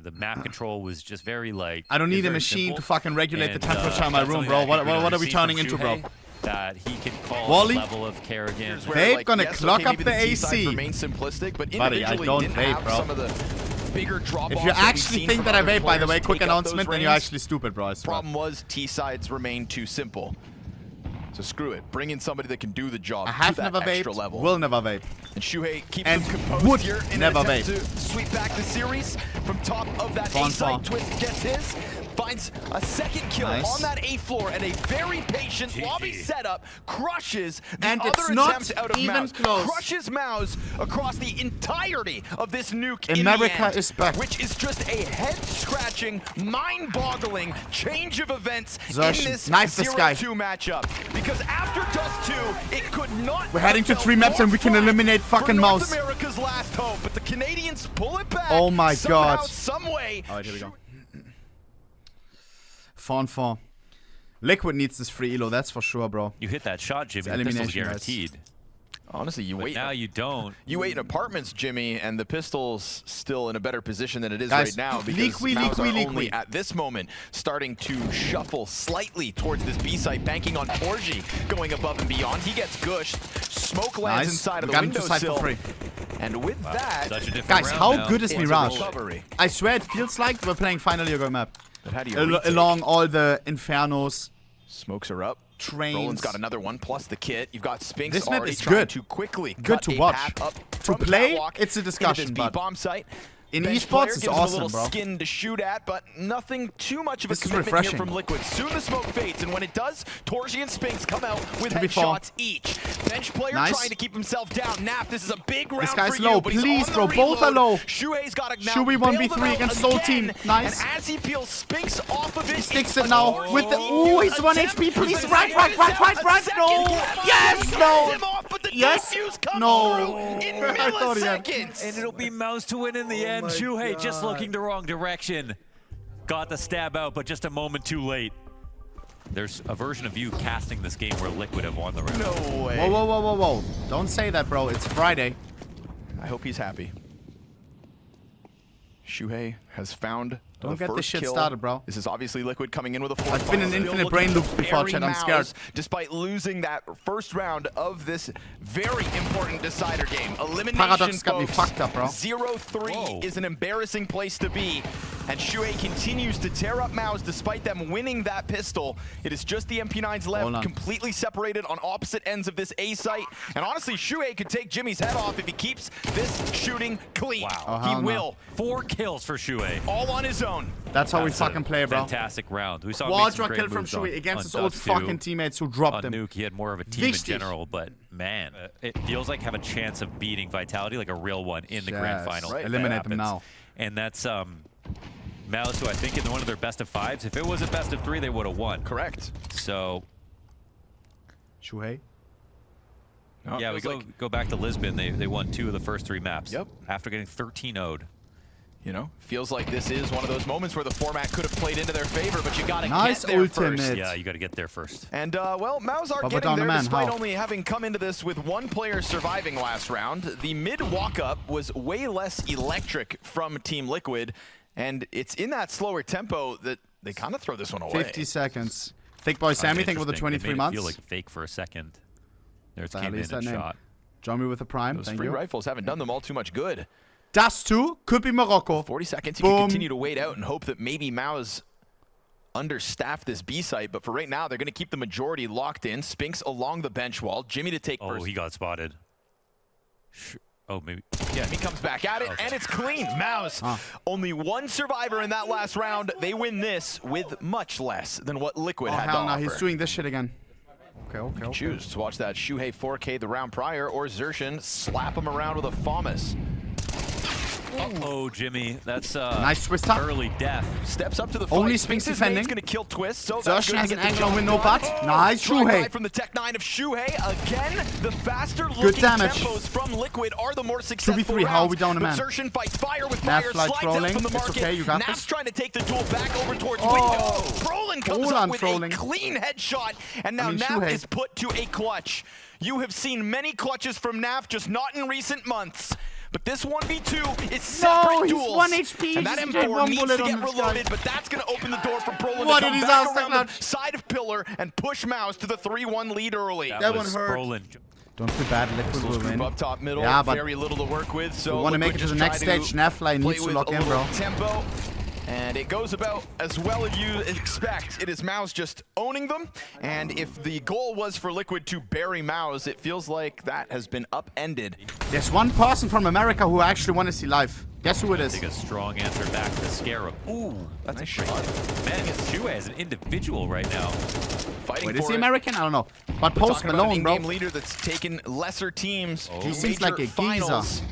The map control was just very I don't need a machine to fucking regulate the temperature in my room, bro. What are we turning into, bro? That he can call Wally? the level of Kerrigan. Vape gonna clock up the AC. Remain simplistic, but buddy, I don't vape, bro. Some of the bigger if you actually think that I vape, by the way, quick announcement, then you're actually stupid, bro. I swear. Problem was T-sides remain too simple. So screw it. Bring in somebody that can do the job. I have to that never extra vaped, level. will never vape. And Shuhei keeps and them composed would here in never an attempt vape. to sweep back the series from top of that A-site. Twist gets his, finds a second kill on that A floor, and a very patient lobby setup crushes the and other it's not attempt out of even MOUZ. close. Crushes MOUZ across the entirety of this nuke America in the end, is back. which is just a head-scratching, mind-boggling change of events Xertion, in this knife this guy. 0-2 matchup. Because after Dust 2, it could not. We're heading to 3 maps and we can eliminate fucking MOUZ. America's last hope, but the Canadians pull it back. Oh my somehow, god. Some way. Alright, here we go. 4-4. Liquid needs this free elo, that's for sure, bro. You hit that shot, Jimmy. The pistol's guaranteed. Honestly, you wait. Now you don't. You wait in apartments, Jimmy, and the pistol's still in a better position than it is guys, right now because MOUZ are only at this moment starting to shuffle slightly towards this B site, banking on Torji going above and beyond. He gets gushed. Smoke lands inside of the windowsill. And with that, guys, how good is Mirage? I swear it feels like we're playing Final Year map. Along all the Infernos. Smokes are up. Trains. Roland's got another one, plus the kit. You've got Spinks this map already is trying good. to quickly good to watch. To play, it's a discussion. But bomb site. in bench esports player, is gives him a awesome, little bro. skin to shoot at, but nothing too much of a This is commitment refreshing. here from Liquid. Soon the smoke fades, and when it does, Torji and Spinks come out with 2v4. headshots each. Bench player Nice. trying to keep himself down. Naf, this is a big round This guy's for low. you, but he's Please, on bro. the Both are reload. low. Shuhei's got to now Shui bail 1v3 them out against Soul again. Team. Nice. And as he peels Spinks off of it, Sticks it's it now a with the... Torji Ooh, he's 1 attempt. HP. Please, But right. No. Yes, no. Yes, no. In I thought he had- milliseconds. And it'll be MOUZ to win in the end. Shuhei just looking the wrong direction. Got the stab out, but just a moment too late. There's a version of you casting this game where Liquid have won the round. No way. Whoa. Don't say that, bro. It's Friday. I hope he's happy. Shuhei has found Don't the get this first shit kill. started, bro. This is obviously Liquid coming in with a 4th. I've been in infinite brain loops before, Chad. I'm scared. Despite losing that first round of this very important decider game. Elimination, Paradox got me folks. fucked up, bro. 0-3 Whoa. is an embarrassing place to be. And Shuhei continues to tear up MOUZ despite them winning that pistol. It is just the MP9s Hold on. left, completely separated on opposite ends of this A site. And honestly, Shuhei could take Jimmy's head off if he keeps this shooting clean. Wow. Oh, He hell no. will. 4 kills for Shuhei. All on his own. That's how we That's a fucking play, bro. Fantastic round. We saw him make some Quadra great kill from moves Shui on- against on his old Dust fucking 2. teammates who dropped On him. Nuke, he had more of a team Wichtig. in general, but man, it feels like have a chance of beating Vitality, like a real one, in the grand Yes. final. Right. if that Eliminate them happens. now. And that's MOUZ, who I think in one of their best of 5s. If it was a best of 3, they would have won. Correct. So Shuhei. No, yeah, it we feels go back to Lisbon. They won 2 of the first 3 maps. Yep. After getting 13-0'd. You know, feels like this is one of those moments where the format could have played into their favor, but you gotta Nice get there ultimate. first. Yeah, you got to get there first. And, well, MOUZ are Bubba getting down the there man, despite how? only having come into this with one player surviving last round. The mid walk-up was way less electric from Team Liquid, and it's in that slower tempo that they kind of throw this one away. 50 seconds. Thick boy Sammy, think with the Interesting. 23 They made it months. feel like fake for a second. There's The came hell in is that and name? shot. Join me with a prime. Those Thank free you. rifles haven't done them all too much good. Das too could be Morocco. 40 seconds, you Boom. can continue to wait out and hope that maybe MOUZ understaffed this B site, but for right now, they're going to keep the majority locked in. Spinks along the bench wall. Jimmy to take Oh, first. he got spotted. Oh, maybe. Yeah, he comes back at it, and it's clean. MOUZ, only one survivor in that last round. They win this with much less than what Liquid Oh had to hell no, offer. he's doing this shit again. Okay. Choose to watch that Shuhei 4K the round prior, or Xerxin slap him around with a FAMAS. Oh, Jimmy, that's Nice twist up. early death. Steps up to the fight. Only Spinks Spinks' defending. nade's gonna kill Twist, so that's Xerxin good has to an get the angle job with no done. butt. Nice, Drive Shuhei. by from the Tech 9 of Shuhei. Again, the faster Good looking damage. tempos from Liquid are the more successful 2v3, rounds. how are we down a man? But Xerxin fights fire with Naf fire, like slides trolling. out from the It's market. okay, you got Naf's this. trying to take the duel back over towards Oh. Window. Brolin comes Hold up on, with trolling. a clean headshot, and now I mean, Naf Shuhei. is put to a clutch. You have seen many clutches from Naf, just not in recent months. But this 1v2 is separate he's duels. 1 HP, And that he's just M4 one needs bullet to on get this guy. reloaded, but that's going to open the door for Brolin What to a come disaster back around clutch. the side of Pillar and push MOUZ to the 3-1 lead early. That one was hurt. Brolin. Don't feel bad, Liquid will Group win. up top middle, Yeah, but very little to work with. So we wanna make Liquid it to the just next try stage. Nafly play needs to with lock a in, little bro. Tempo. And it goes about as well as you expect. It is MOUZ just owning them. And if the goal was for Liquid to bury MOUZ, it feels like that has been upended. There's one person from America who I actually want to see live. Guess who it is? Take a strong answer back to Scarab. Ooh, that's Nice a great shot. Man, Shuhei is an individual right now. Fighting Wait, for is he it. American? I don't know. But We're Post talking about an Malone, bro. in-game leader that's taken lesser teams to He seems major like a geezer. finals.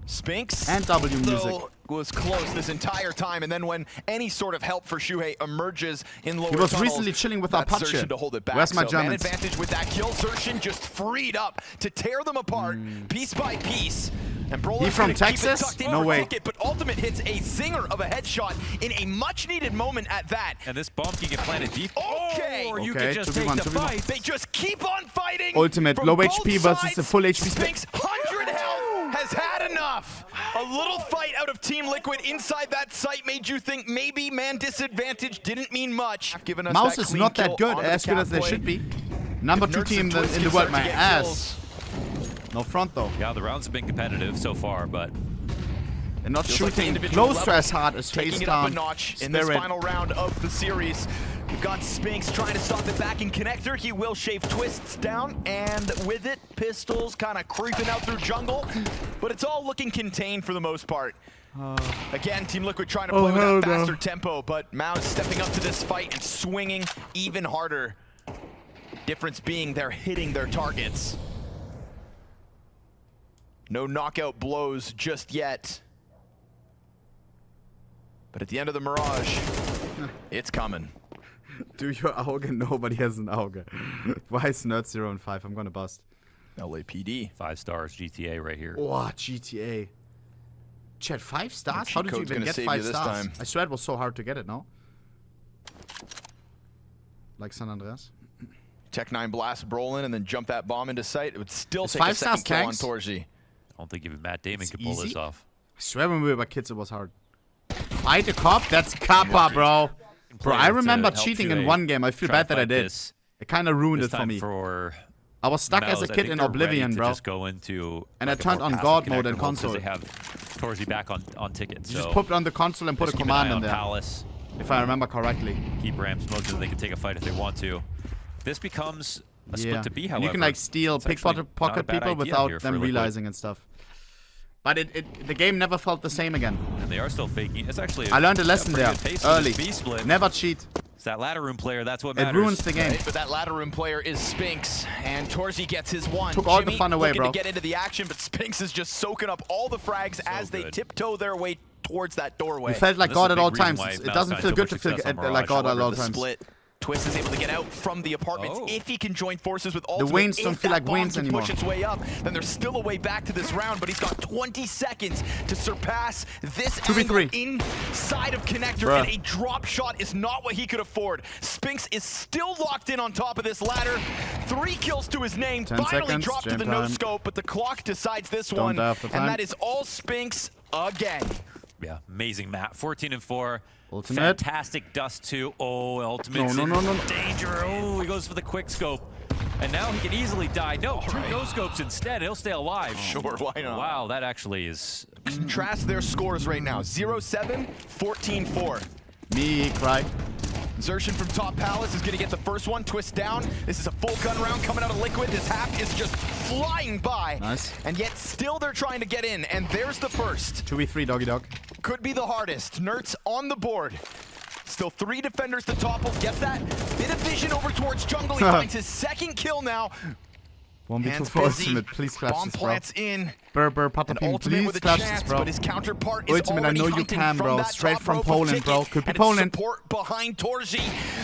Spinks And W music. though, was close this entire time, and then when any sort of help for Shuhei emerges in lower He was tunnels, recently chilling with our that's Apache. Xerxin to hold it back. Where's my So man Germans? advantage with that kill. Xerxin just freed up to tear them apart piece by piece. And Brolin's He from gonna keep it Texas? tucked in No for way. Ticket, but Ultimate hits a zinger of a headshot in a much-needed moment at that. And this bomb can get planted deep. Okay. Or you Okay, can just 2v1, take the 2v1. fight. They just keep on fighting. Ultimate, from low both HP versus sides. the full HP split. Spinks 100 health has had enough. A little fight out of Team Liquid inside that site made you think maybe man disadvantage didn't mean much. Given us MOUZ that is clean not kill that good, onto the as good as they Catboy. should be. Number 2 Nerds team and Twist in the can world, start my to get ass. kills. No front though. Yeah, the rounds have been competitive so far, but And not Feels like the shooting individual close to level, as hard as taking Face it up a Down. notch in this final round of the series. We've got Spinks trying to stop it back in connector. He will shave Twists down, and with it, Pistols kind of creeping out through jungle. But it's all looking contained for the most part. Again, Team Liquid trying to play with that faster tempo, but MOUZ stepping up to this fight and swinging even harder. Difference being they're hitting their targets. No knockout blows just yet. But at the end of the Mirage, it's coming. Do your Auge, nobody has an Auge. Why is Nerd 0 and 5? I'm gonna bust. LAPD. 5 stars GTA right here. Oh, GTA. Chat, 5 stars? How did you even get 5 stars? I swear it was so hard to get it, no? Like San Andreas? Tech-9 blast Brolin and then jump that bomb into sight. It would still take a second kill on Torji. I don't think even Matt Damon could pull this off. I swear when we were kids it was hard. Fight a cop? That's Kappa, bro. Bro, I remember cheating in one game. I feel bad that I did. It kind of ruined it for me. I was stuck as a kid in Oblivion, bro. Just go into and I turned on God mode and console. They have Torji back on tickets. You just put it on the console and put a command in there. Palace. If I remember correctly. Keep Ram smoked so they can take a fight if they want to. This becomes a split to be, however. You can like steal, pickpocket people without them realizing and stuff. But the game never felt the same again. And they are still faking. It's actually I learned a lesson there early. Never cheat. It's that ladder room player. That's what matters. It ruins the game. Right, but that ladder room player is Spinks, and Torji gets his one. Took all the fun away, bro. To get into the action, but Spinks is just soaking up all the frags as they tiptoe their way towards that doorway. We felt like God at all times. It doesn't feel good to feel like God at all times. Twist is able to get out from the apartments if he can join forces with Ultimate. The Waynes don't feel like Waynes anymore. Push its way up, then there's still a way back to this round, but he's got 20 seconds to surpass this angle inside of connector, and a drop shot is not what he could afford. Spinks is still locked in on top of this ladder. 3 kills to his name. Finally dropped to the no-scope, but the clock decides this one, and that is all Spinks again. Yeah, amazing map. 14 and 4. Ultimate. Fantastic dust too. Oh, ultimate. No. Danger. Oh, he goes for the quick scope. And now he can easily die. No, 2 no-scopes instead. He'll stay alive. Sure, why not? Wow, that actually is... Contrast their scores right now. 0-7, 14-4. Me, cry. Xertion from top Palace is going to get the first one. Twist down. This is a full gun round coming out of Liquid. This half is just flying by. Nice. And yet still they're trying to get in. And there's the first. 2v3, doggy dog. Could be the hardest. Nertz on the board. Still 3 defenders to topple. Gets that bit of vision over towards jungle. He finds his second kill now. 1v2 Ultimate, please clutch Bomb this, bro. plants in. Patapim, please clutch this, bro. But his counterpart is Ultimate, I know you can, bro. Straight from Poland, bro. Could be Poland. Support behind Torji.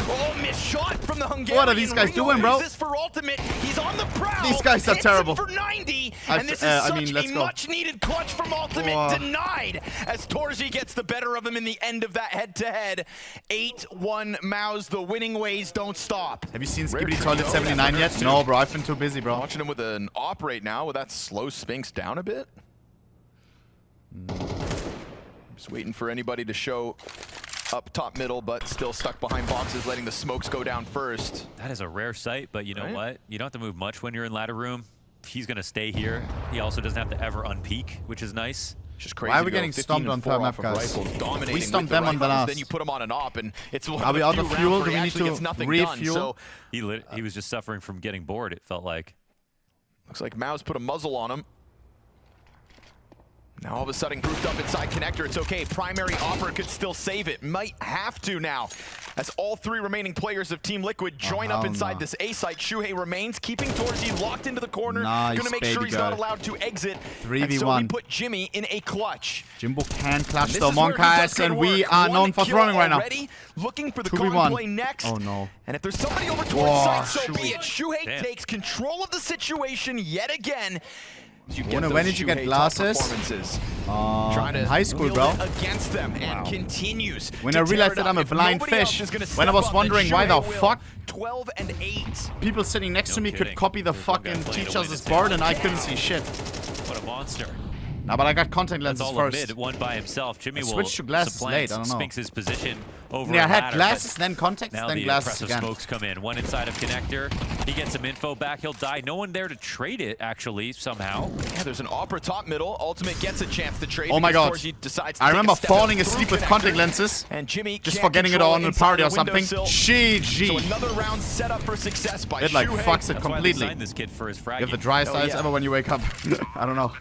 Oh, missed shot from the Hungarian. What are these guys doing, bro? This for Ultimate. He's on the prowl. These guys are terrible. For 90, and this is such a much-needed clutch from Ultimate. Denied as Torji gets the better of him in the end of that head-to-head. 8-1 MOUZ. The winning ways don't stop. Have you seen Skibidi Toilet 79 yet? No, bro. I've been too busy, bro. Watching him with an op right now. Will that slow Spinks down a bit? Just waiting for anybody to show up top middle, but still stuck behind boxes, letting the smokes go down first. That is a rare sight, but you know what? You don't have to move much when you're in ladder room. He's going to stay here. He also doesn't have to ever unpeak, which is nice. Just crazy. Why are we getting stomped on per map, guys? We stomped them on the last. Then you put them on an op, and it's one are we out of fuel? Do we need to refuel? So he was just suffering from getting bored, it felt like. Looks like MOUZ put a muzzle on him. Now all of a sudden grouped up inside connector. It's okay. Primary offer could still save it. Might have to now. As all 3 remaining players of Team Liquid join up inside this A site. Shuhei remains, keeping Torji locked into the corner. Gonna make sure he's not allowed to exit. 3v1. And so we put Jimmy in a clutch. Jimbo can clutch though, Monkas, and we are known for throwing right now. Looking for the con play next. Oh no. And if there's somebody over towards site, so be it. Shuhei takes control of the situation yet again. When did you get glasses? In high school, bro. Against them and continues. When I realized that I'm a blind fish, when I was wondering why the fuck 12 and 8. People sitting next to me could copy the fucking teacher's board and I couldn't see shit. What a monster. Nah, but I got contact lenses all first. Mid, one by himself. Jimmy will switch to glasses late, I don't know. Spinks' position over Yeah, I a had ladder, glasses, but then context, now then the glasses impressive again. smokes come in. One inside of connector. He gets some info back. He'll die. No one there to trade it, actually, somehow. Yeah, there's an Opera top middle. Ultimate gets a chance to trade. Oh my god. Decides to I take remember a step falling out asleep through with connector. contact lenses. And Jimmy Just can't forgetting it control on the inside party the or something. windowsill. GG. So another round set up for success by It like Shuhei. fucks it That's completely. why they signed this kid for his fragging. You have the driest eyes ever when you wake up. I don't know.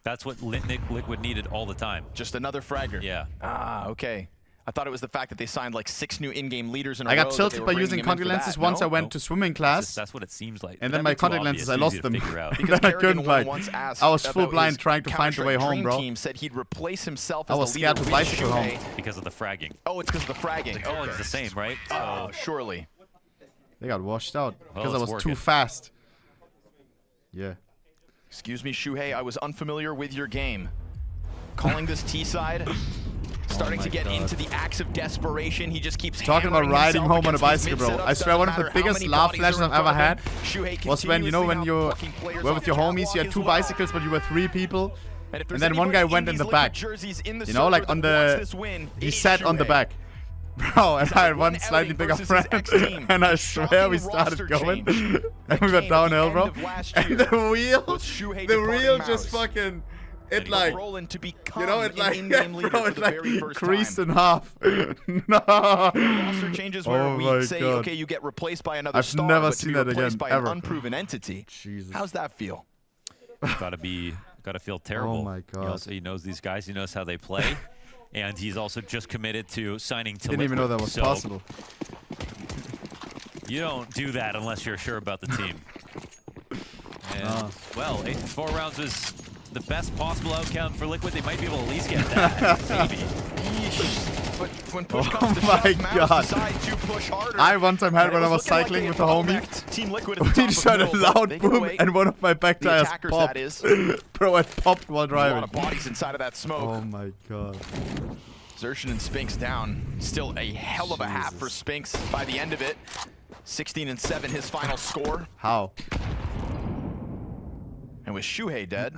That's what Liquid needed all the time. Just another fragger. Yeah. Ah, okay. I thought it was the fact that they signed like 6 new in-game leaders in a I row. got tilted by using contact lenses once I went to swimming class. That's what it seems like. And then my contact lenses, I lost them. And Because then I couldn't like. once asked I was full about blind his trying to find the way home, Dream bro. Team said he'd replace himself I as was the scared leader to with bicycle Shuhei. home. Because of the fragging. Oh, it's because of the fragging. The calling's the same, right? Oh, surely. They got washed out because I it's was too working. fast. Yeah. Excuse me, Shuhei, I was unfamiliar with your game. Calling this T-side. Starting to get into the acts of desperation. He just keeps Talking about hammering riding himself home on a against these bicycle, bro. mid-setups. I swear one of the Doesn't matter biggest how many laugh bodies flashes are in I've ever front of had him. Shuhei was when, you know, when you continuously outblocking were players with your on the homies, you had catwalk two as well. bicycles, but you were 3 people. And if And there's then one guy anybody went in these the Liquid back. jerseys in the You know, like server on that wants the. this win, He it is sat on the Shuhei. back. Bro, and I had one one slightly outing bigger versus his friend, ex-team. and I A swear we shocking started roster going, change and we that went came at the downhill, end bro. of last And year the wheel, was Shuhei the departing wheel just MOUZ. fucking, it And like, Roland to become you know, it an like, in-game leader bro, for it the like very first creased time. in half. No. Roster changes where Oh we my say, God. okay, you get replaced by another I've star, never but to seen be that replaced again, by ever. an unproven entity. Jesus. How's that feel? Gotta feel terrible. Oh my God. He knows these guys. He knows how they play. And he's also just committed to signing to Didn't even know that was so possible. You don't do that unless you're sure about the team. And, well, 4 rounds was the best possible outcome for Liquid. They might be able to at least get that. Maybe. But when push Oh comes to my shove, MOUZ God. decide to push harder. I one time had And when it I was looking like cycling they with a homie. bottlenecked Team Liquid at the We top just of heard a middle, but loud they get boom, away. and one of my back The tires attackers, popped. that is. Bro, it popped while There's a lot driving. of bodies inside of that smoke. Oh my God. Xertion and Spinks down. Still a hell of a half for Spinks by the end of it. 16-7 his final score. How? And with Shuhei dead,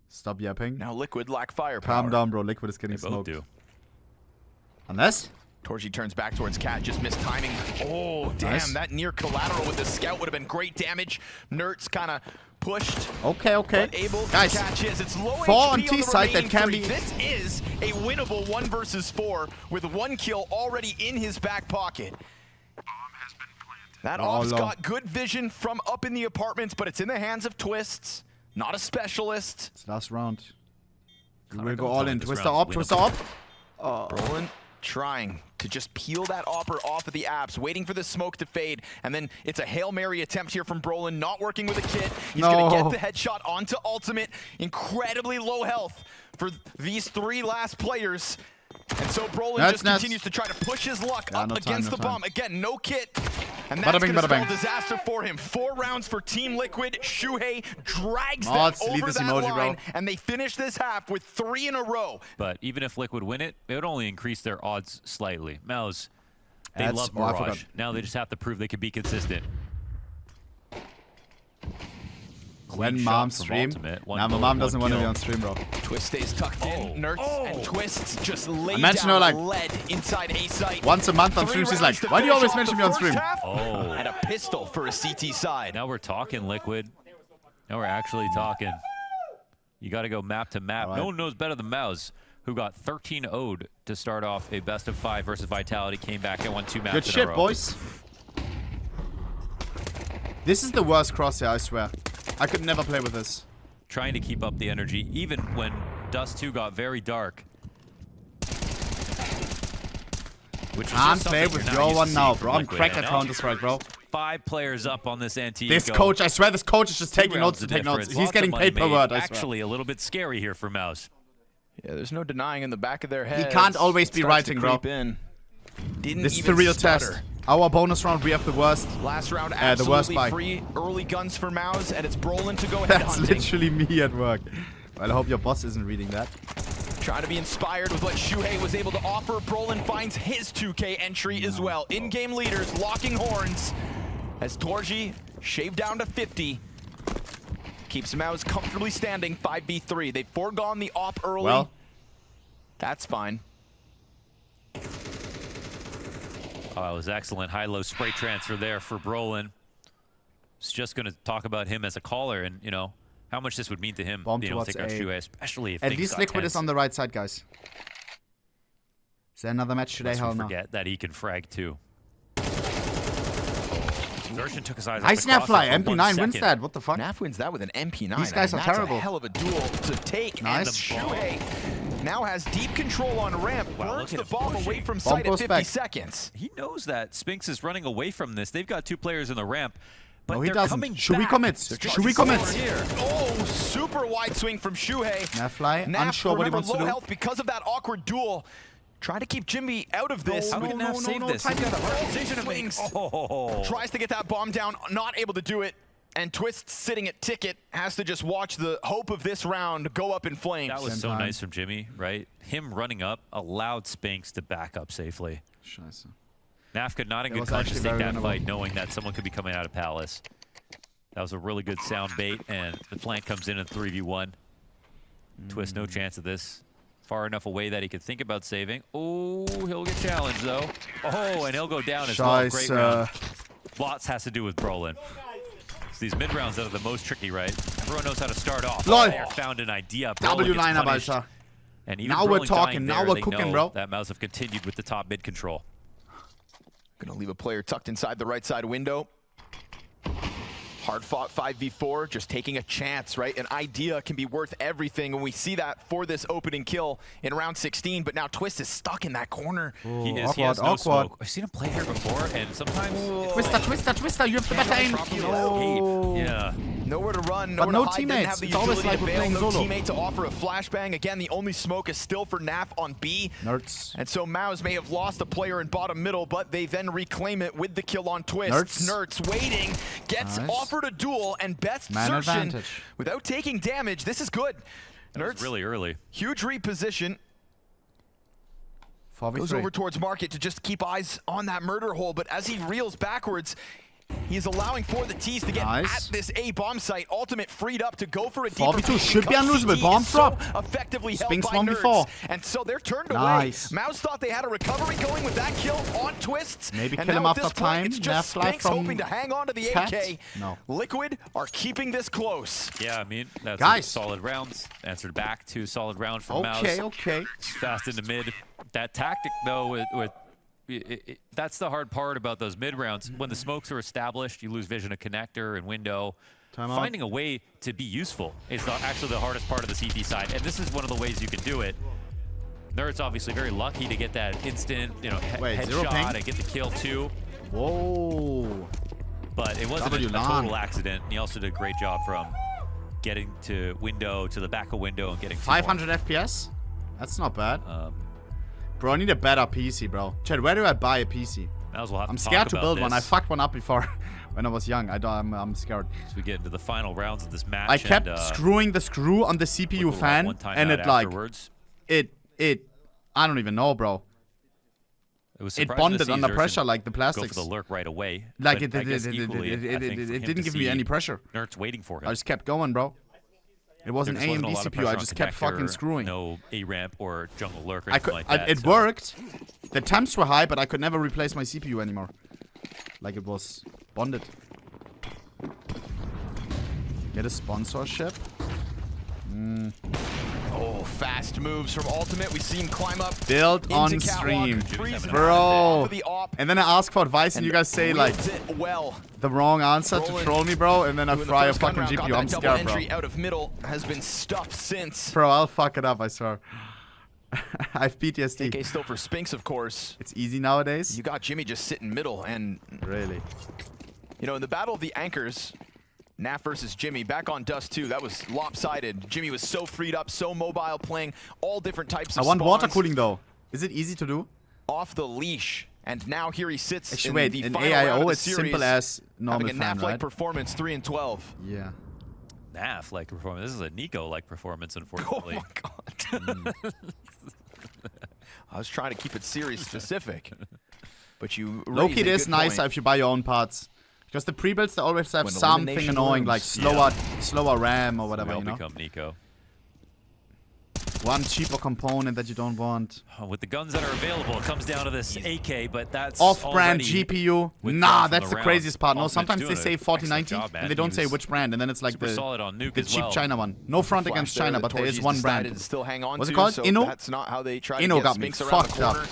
Stop yapping. now Liquid lack firepower. Calm down, bro. Liquid is getting They both smoked. do. Unless? Torji turns back towards Cat, just missed timing. Oh, damn, Nice. that near collateral with the scout would have been great damage. Nertz kind of pushed, Okay, okay. but able Guys, to catch his. It's low 4 on HP T the side, that remaining can 3. be- This is a winnable 1 versus 4 with 1 kill already in his back pocket. That Ops no. got good vision from up in the apartments, but it's in the hands of Twists, not a specialist. It's last round. We Connor, will go don't all tell me in. this Twister round's up, Twister up. Roland trying to just peel that Opper off of the apps, waiting for the smoke to fade, and then it's a Hail Mary attempt here from Brolin, not working with a kit. He's gonna get the headshot onto Ultimate. Incredibly low health for these 3 last players. And so Brolin just continues to try to push his luck up against the bomb. Again, no kit. And that's going to spell disaster for him. 4 rounds for Team Liquid. Shuhei drags them over that line, and they finish this half with 3 in a row. But even if Liquid win it, it would only increase their odds slightly. MOUZ, they love Mirage. Now they just have to prove they can be consistent. When mom stream? Nah, my mom doesn't want to be on stream, bro. Twist stays tucked in. Nertz and Twists just lay Imagine down like lead inside A site. Once a month on stream, she's like, why do you always mention me on stream? And a pistol for a CT side. Now we're talking, Liquid. Now we're actually talking. You got to go map to map. No one knows better than MOUZ, who got 13-0'd to start off a best of 5 versus Vitality, came back and won 2 matches Good shit, boys. This is the worst crosshair, I swear. I could never play with this. Trying to keep up the energy, even when Dust 2 got very dark. Which Can't play with your one now, bro. I'm cracked at Counter-Strike, bro. 5 players up on this anti. This coach, I swear this coach is just taking notes to take notes. He's getting paid per word, I swear. Actually, a little bit scary here for MOUZ. Yeah, there's no denying in the back of their head. He can't always be writing, bro. This is the real test. Our bonus round, we have the worst. Last round, the worst absolutely free early guns for MOUZ, and it's Brolin to go ahead hunting. That's literally me at work. Well, I hope your boss isn't reading that. Trying to be inspired with what Shuhei was able to offer. Brolin finds his 2K entry as well. In-game leaders locking horns as Torji shaved down to 50. Keeps MOUZ comfortably standing 5v3. They've foregone the op early. Well, that's fine. Oh, it was excellent high-low spray transfer there for Brolin. It's just going to talk about him as a caller and, you know, how much this would mean to him Bomb being able to towards take out A. Shuhei, especially if At things least got Liquid tense. is on the right side, guys. Is there another match today? Lest we Hell no. forget that he can frag too. Zershin took his eyes Nice off the Nafly. crosser for 1 MP9 wins second. that. What the fuck? Naf wins that with an MP9. These guys are That's terrible. a hell of a duel to take. Nice. And Shuhei now has deep control on ramp. Wow, Burns look at the him bomb pushing. away from Bomb sight at goes 50 back. seconds. He knows that Spinks is running away from this. They've got 2 players in the ramp, but No, he they're doesn't. coming Should we back. commit? They're Should we charging commit? forward here. Oh, super wide swing from Shuhei. Nafly, Naf, unsure what he remember, wants to low do. health because of that awkward duel. Try to keep Jimmy out of this. How can Naf save this? He's got a hard decision to make. Swings. Oh. Tries to get that bomb down, not able to do it. And Twist, sitting at ticket, has to just watch the hope of this round go up in flames. That was Same so time. nice from Jimmy, right? Him running up allowed Spinks to back up safely. Scheiße. Naf could not in It good was conscience actually take very that winnable. fight, knowing that someone could be coming out of Palace. That was a really good sound bait, and the flank comes in 3v1. Twist, no chance of this. Far enough away that he could think about saving. Oh, he'll get challenged, though. Oh, and he'll go down as well. Great round. Lots has to do with Brolin. So these mid-rounds that are the most tricky, right? Everyone knows how to start off. Lol. They found an idea. W Brolin gets lineup, punished. Alter. And even Now we're Brolin talking, dying now there, we're they cooking, know bro. that MOUZ have continued with the top mid control. Gonna leave a player tucked inside the right side window. Hard fought 5v4, just taking a chance, right? An idea can be worth everything, and we see that for this opening kill in round 16, but now Twist is stuck in that corner. He awkward, has no awkward. smoke. I've seen him play here before, and sometimes Twister, you have the better aim. no. Yeah. Nowhere to run, But nowhere no to hide, didn't teammates. have the It's always utility like to we're bail, playing no solo. teammate to offer a flashbang. Again, the only smoke is still for Naf on B. Nerds. And so MOUZ may have lost a player in bottom middle, but they then reclaim it with the kill on Twist. Nerds. Waiting, gets Nice. offered a duel, and best Man Zershin advantage. without taking damage. This is good. That was really early. Huge reposition. 4v3. Goes over towards Market to just keep eyes on that murder hole, but as he reels backwards, he's allowing for the T's to get Nice. at this A bomb site. Ultimate freed up to go for a deeper 4v2 peek should be because unlosable. CT Bomb is drop. So effectively held Spinks by 1v4. Nerds. And so they're turned Nice. away. MOUZ thought they had a recovery going with that kill on Twists. Maybe and kill him now at after this point, time. It's just Nafly Spinks from hoping to hang on to the Cat? AK. No. Liquid are keeping this close. Yeah, I mean, that's Guys. solid rounds. Answered back to solid round from Okay, MOUZ. okay. Fast into mid. That tactic, though, with that's the hard part about those mid rounds. When the smokes are established, you lose vision of connector and window. Timeout. Finding a way to be useful is actually the hardest part of the CT side, and this is one of the ways you can do it. Nerds obviously very lucky to get that instant, Wait, zero ping? headshot and get the kill too. Whoa. But it wasn't W a long. total accident. And he also did a great job from getting to window, to the back of window, and getting 500 FPS? That's not bad. Bro, I need a better PC, bro. Chad, where do I buy a PC? I'm scared to build one. I fucked one up before when I was young. I'm scared. As we get into the final rounds of this match, I kept and, screwing the screw on the CPU fan, and it like, afterwards. I don't even know, bro. It was It surprising to bonded see under Zershin pressure like the go plastics. for the lurk right away. Like but I guess equally, I think for him it to didn't give me see any pressure. Nerds waiting for him. I just kept going, bro. It was an There just wasn't a AMD lot of CPU. pressure I on just kept fucking connector, screwing. No A ramp or jungle lurk or anything like that. It so- worked. The temps were high, but I could never replace my CPU anymore. Like it was bonded. Get a sponsorship. Oh, fast moves from Ultimate. We see him climb up. Build into on catwalk, stream. freeze him Bro. off of the op, And then I ask for advice and you guys say like wields it well. the wrong answer to Brolin troll me, bro, and then I Doing the fry a first gun fucking round, got GPU. that I'm double scared, bro. entry out of middle has been stuffed since. Bro, I'll fuck it up, I swear. I have PTSD. AK still for Spinks, of course. It's easy nowadays. You got Jimmy just sitting middle, and Really? you know, in the battle of the anchors, Naf versus Jimmy, back on Dust 2, that was lopsided. Jimmy was so freed up, so mobile, playing all different types I of want water spawns cooling though. Is it easy to do? off the leash. And now here he sits Actually, in wait, the an final round of AIO the is series, simple as normal having a fan, Naf-like right? performance, 3-12. Yeah. Naf-like performance. This is a Nico-like performance, Oh unfortunately. my god. I was trying to keep it series specific. But you Low-key, it is nicer point. if you buy your own parts. Because the pre-builds, they always have When something elimination annoying, like looms. slower RAM or whatever, we all you know? become Nico. One cheaper component that you don't want. With the guns that are available, it comes down to this AK, but that's off-brand GPU. Nah, that's the craziest part. No, Ultimate's sometimes they say 4090, and they don't say which brand, and then it's like the cheap China one. No front against China, but there is one brand. What's it called? Inno? That's not how they try Inno to got get me Spinks around the fucked up. corner.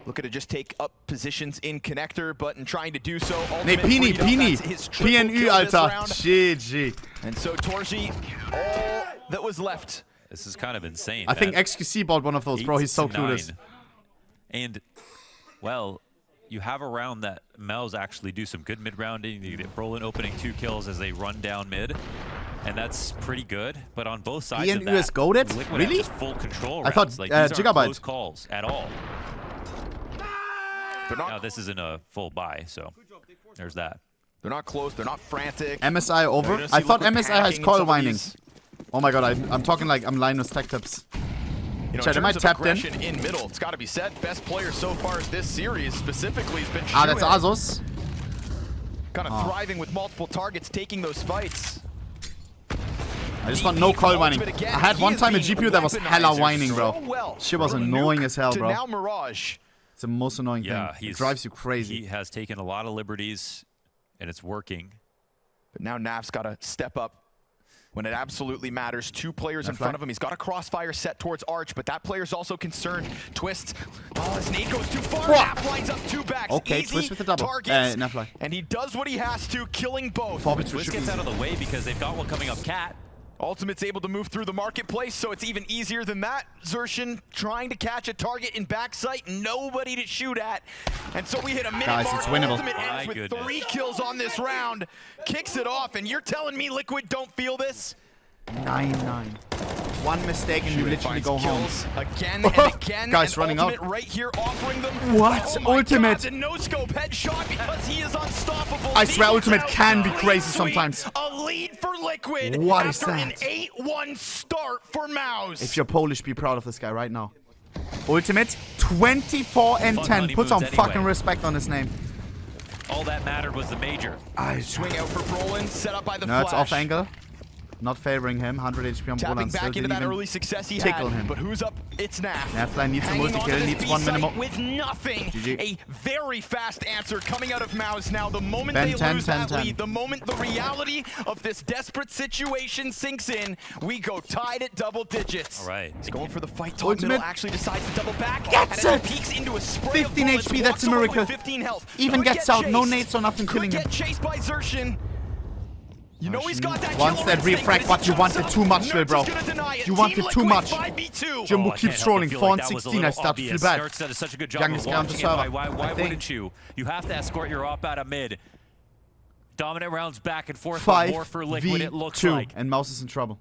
Looking to just take up positions in connector, but in trying to do so, Nee, Pini, PNU, Alter. GG. And so Torji, all that was left. This is kind of insane. I think XQC bought one of those, bro. He's so clueless. And, well, you have a round that MOUZ actually do some good mid-rounding. You get Brolin opening 2 kills as they run down mid. And that's pretty good. But on both sides of that, is goated? Liquid Really? has full control rounds. I thought like, these aren't Gigabyte. close calls at all. Now, this isn't a full buy, so there's that. They're not close. They're not frantic. MSI over? I thought MSI has coil whining. Oh my god, I'm talking like I'm Linus Tech Tips. You know, Chat, am I tapped in? In middle, it's got to be said. Best player so far this series specifically has been that's Asus. Kind of thriving with multiple targets, taking those fights. I just want no coil whining. I had one time a GPU that was hella whining, bro. Shit was annoying as hell, bro. Now Mirage. It's the most annoying Yeah, thing. It drives you crazy. He has taken a lot of liberties, and it's working. But now Naf's got to step up when it absolutely matters. 2 players in front of him. He's got a crossfire set towards Arch, but that player's also concerned. Twist. Oh, his nade goes too far. Naf lines up 2 backs. Okay, Easy Twist with the double. targets, and he does what he has to, killing both. Twist gets out of the way because they've got one coming up Cat. Ultimate's able to move through the marketplace, so it's even easier than that. Xertion trying to catch a target in backside, nobody to shoot at. And so we hit a minute mark. It's winnable. Ultimate ends with 3 kills on this round. Kicks it off, and you're telling me Liquid don't feel this? 9-9. One mistake and you literally go home. Again and again. Guys running up. Right here offering them. What? Oh Ultimate. God, no scope headshot because he is unstoppable. I swear Ultimate can be crazy sometimes. A lead for Liquid. What is after that? An 8-1 start for MOUZ. If you're Polish, be proud of this guy right now. Ultimate 24 and 10. Put some fucking respect on his name. All that mattered was the major. I swing out for Brolin, set up by the flash. It's off angle. Not favoring him. 100 HP on Tapping Brolin. back into that early success he tickle had. him. But who's up? It's Naf. Nafline needs a multi-kill. Needs 1 minimum. With nothing. GG. A very fast answer coming out of MOUZ now. The moment Ben, they 10, lose 10, that 10. lead, the moment the reality of this desperate situation sinks in, we go tied at double digits. All right. He's going for the fight. Top Ultimate. middle actually decides to double back. Gets and it. Peeks into a spray 15 of bullets, HP, that's a walks away miracle. with 15 health. Even Could gets get out. No chased. nades or nothing killing him. Could get chased by Xertion. You know he's got that Once that refrag, but you wanted too much, bro. You wanted too much. Jumbo keeps trolling. 4 and 16. I start to feel bad. Nerds does such a good job Youngest of guy on the watching it. server. Why wouldn't you? You have to escort your op out of mid. Dominant rounds back and forth. 5 more for Liquid, it looks 2, like. and MOUZ is in trouble.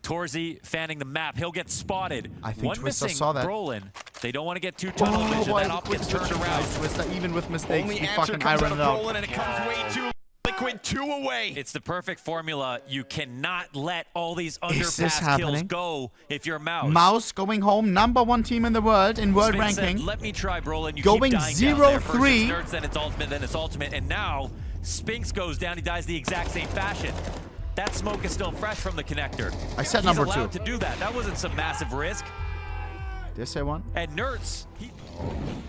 Torzi fanning the map. He'll get spotted. I think One Twister missing saw that. Brolin. They don't want to get too tunnel vision. That op gets turned around. Twister, even with mistakes, Only we answer fucking comes out iron of it out. Brolin, and it comes way too Liquid 2 away. It's the perfect formula. You cannot let all these Is this underpass kills happening? go if you're MOUZ. MOUZ going home, #1 team in the world in world Spin said, ranking. let me try, Brolin. You Going keep dying down there. First 0-3. it's Nerds, then it's ultimate, and now Spinks goes down. He dies the exact same fashion. That smoke is still fresh from the connector. I said He's number allowed 2. to do that. That wasn't some massive risk. Did I say 1? And Nerds,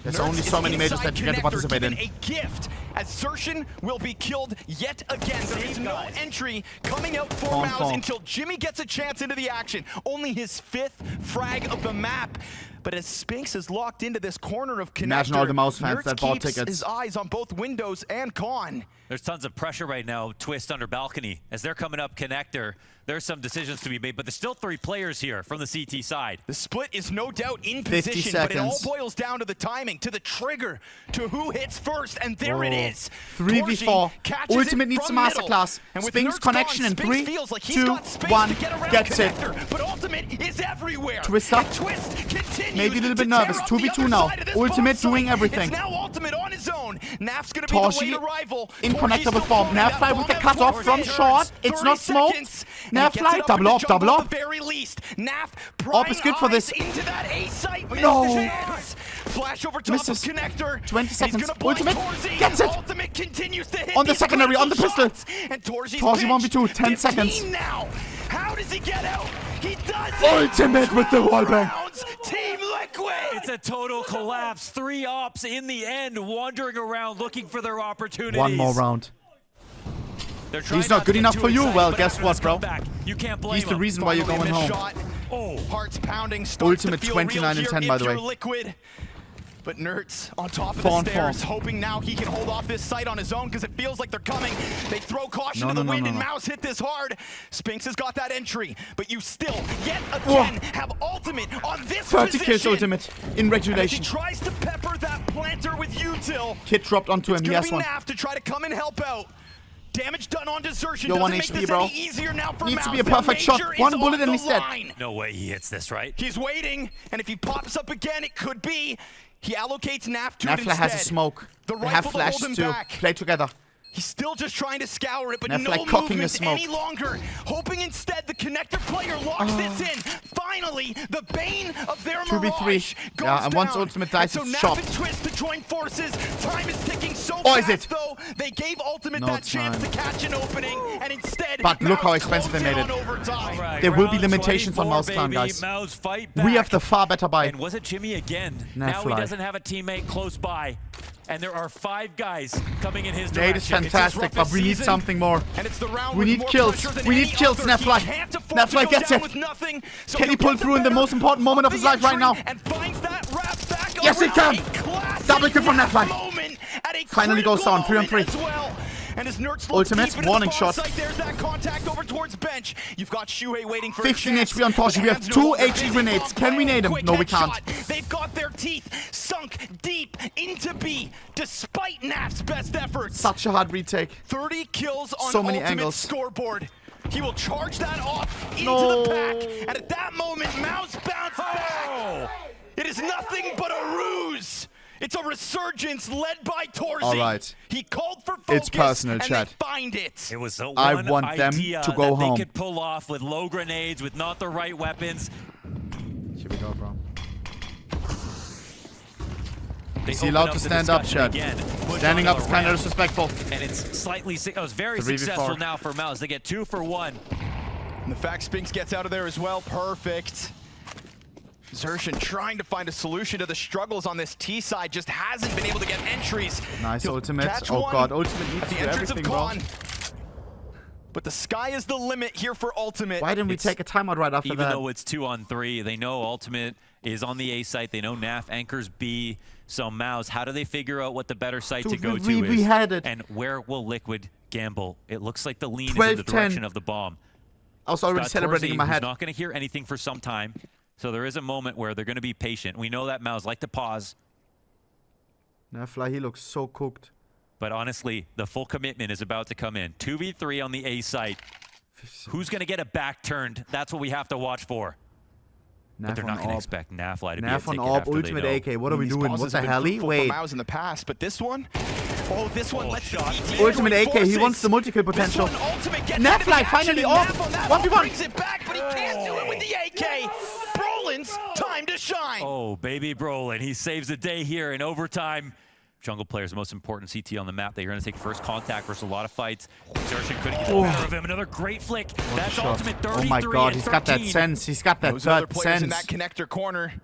There's only so many majors that you get to participate in. A gift as Xertion will be killed yet again. There is no entry coming out for MOUZ until Jimmy gets a chance into the action. Only his 5th frag of the map. But as Spinks is locked into this corner of connector, Imagine all the MOUZ fans Nerds that bought keeps tickets. his eyes on both windows and con. there's tons of pressure right now. Twist under balcony as they're coming up connector. There's some decisions to be made, but there's still 3 players here from the CT side. The split is no doubt in 50 position, but it all seconds. boils down to the timing, to the trigger, to who hits first, and there it is. 3v4. Torji catches Ultimate it needs a from middle. masterclass. And with Spinks Nerds connection gone, in Spinks 3, feels like he's 2, got space 1. to get around Gets it. connector, but Ultimate is everywhere. Twister. And Twist continues Maybe a little bit to nervous. tear up the 2v2 other now. side of this Ultimate bomb doing site. everything. It's now Ultimate on his own. Naf's gonna be the Torji late arrival. in Torji's connector still with bomb. throwing that Nafly with the bomb cutoff at from Torji. short. It's 30 not smoked. seconds. And he gets Nafly, it up double in the up, double jungle up. at the very least. Naf Op is good for this. into that A site. No. Chance. Flash over top Misses. of connector. 20 He's seconds. gonna blind Ultimate Torji. gets it. Ultimate continues to hit On the these secondary, on the critical pistol. shots. And Torji's Torji pitch, 1v2, 10 15 seconds. now. How does he get out? He does it! Ultimate with the wallbang. Team Liquid! It's a total collapse. 3 ops in the end, wandering around looking for their opportunities. One more round. He's not good enough for you. Well, guess what, bro? You can't blame He's the reason why you're going home. Hearts pounding. Ultimate 29 and 10, by the way. Liquid. But Nerds on top of the stairs, hoping now he can hold off this site on his own because it feels like they're coming. They throw caution to the wind and MOUZ hit this hard. Spinks has got that entry, but you still, yet again, have ultimate on this 30 kills ultimate in regulation. He tries to pepper that planter with util. Kid dropped onto him, he has one. Naf to try to come and help out. Damage done on desertion. You're doesn't 1 make HP, this bro. any easier now for Needs to MOUZ. be a perfect shot. One bullet and he's dead. No way he hits this, right? He's waiting, and if he pops up again, it could be. He allocates Naf to it Nafla instead. has a smoke. They have flash too. Play together. He's still just trying to scour it, but Nafla no cocking the movement smoke. any longer. Hoping instead the connector player locks this in. Finally, the bane of their 2v3. mirage goes Yeah, and once down. ultimate dies, and it's so Naf chopped. and Twist to join forces. Time is ticking so Is fast, it? though. They gave ultimate No that chance time. to catch an opening, and instead, But look how MOUZ expensive they closed made in it. on overtime. Right, There will be round limitations on 24, MOUZ clan, baby. guys. MOUZ fight back. We have the far better buy. And was it Jimmy again? Now he Nafla. doesn't have a teammate close by. And there are 5 guys coming in his Nate is direction. fantastic, but we need something more. And it's the round We with need more kills. pressure than We need any kills, other. Nafla. He can't afford to Nafla go gets down it. with nothing, so Can he he'll pull get the through in the better most important moment of his life right now? And finds that wrap back Yes, he over can. a classic Double kill from Nafla. moment at a Finally goes critical down, 3 on 3. moment as well. And as Nerds Ultimate, warning shot. There's that contact over towards bench. You've got Shuhei waiting for 15 a chance, HP on Toshi. but We have hands 2 no longer HE busy. grenades. Can we nade him? Quick No, we headshot. can't. They've got their teeth sunk deep into B, despite Naf's best efforts. Such a hard retake. 30 kills on So many ultimate angles. scoreboard. He will charge that off into No. the pack, and at that moment, MOUZ bounce back. It is nothing but a ruse. It's a resurgence led by Torzy. All right. He called for focus, It's personal, and chat. they find it. It was the I one want them idea to go that home. they could pull off with low grenades, with not the right weapons. Here we go, bro. They Is he open allowed up to the stand up, discussion Chad? again. Push Standing on up is the kind of ramp, disrespectful. and it's slightly. It was very 3v4. successful now for MOUZ. They get 2 for 1. And the fact Spinks gets out of there as well. Perfect. Xertion trying to find a solution to the struggles on this T side, just hasn't been able to get entries. Nice He'll ultimate. catch Oh one god, ultimate at needs the to do entrance of everything, bro. Kwan. But the sky is the limit here for ultimate. Why didn't we take a timeout right after Even that? though it's 2 on 3, they know Ultimate is on the A site. They know Naf anchors B. So MOUZ, how do they figure out what the better site to Dude, go to we is? had it. And where will Liquid gamble? It looks like the lean is in 12-10. the direction of the bomb. I was already Got celebrating Torzy, in my who's head. not going to hear anything for some time. So there is a moment where they're going to be patient. We know that MOUZ like to pause. Nafla, he looks so cooked. But honestly, the full commitment is about to come in. 2v3 on the A site. Who's going to get a back turned? That's what we have to watch for. But they're not going to expect Nafla to be a Naf on ticket AWP, after ultimate they know. AK. What are we These doing? pauses What the have been hell? fruitful for Wait. MOUZ in the past, but this one, this one lets the CT Ultimate join AK, he forces. wants the multi-kill potential. This one, Ultimate gets Nafla into the action, finally and off. Naf on that 1v1. one brings it back, but he can't do it with the AK. Brolin's time to shine. Oh, baby Brolin. He saves the day here in overtime. Jungle player's the most important CT on the map. They're going to take first contact versus a lot of fights. Xertion couldn't get the better of him. Another great flick. That's Shot. Ultimate 33 Oh my god, he's got that 13. sense. He's got that Those other third players in sense. that connector corner,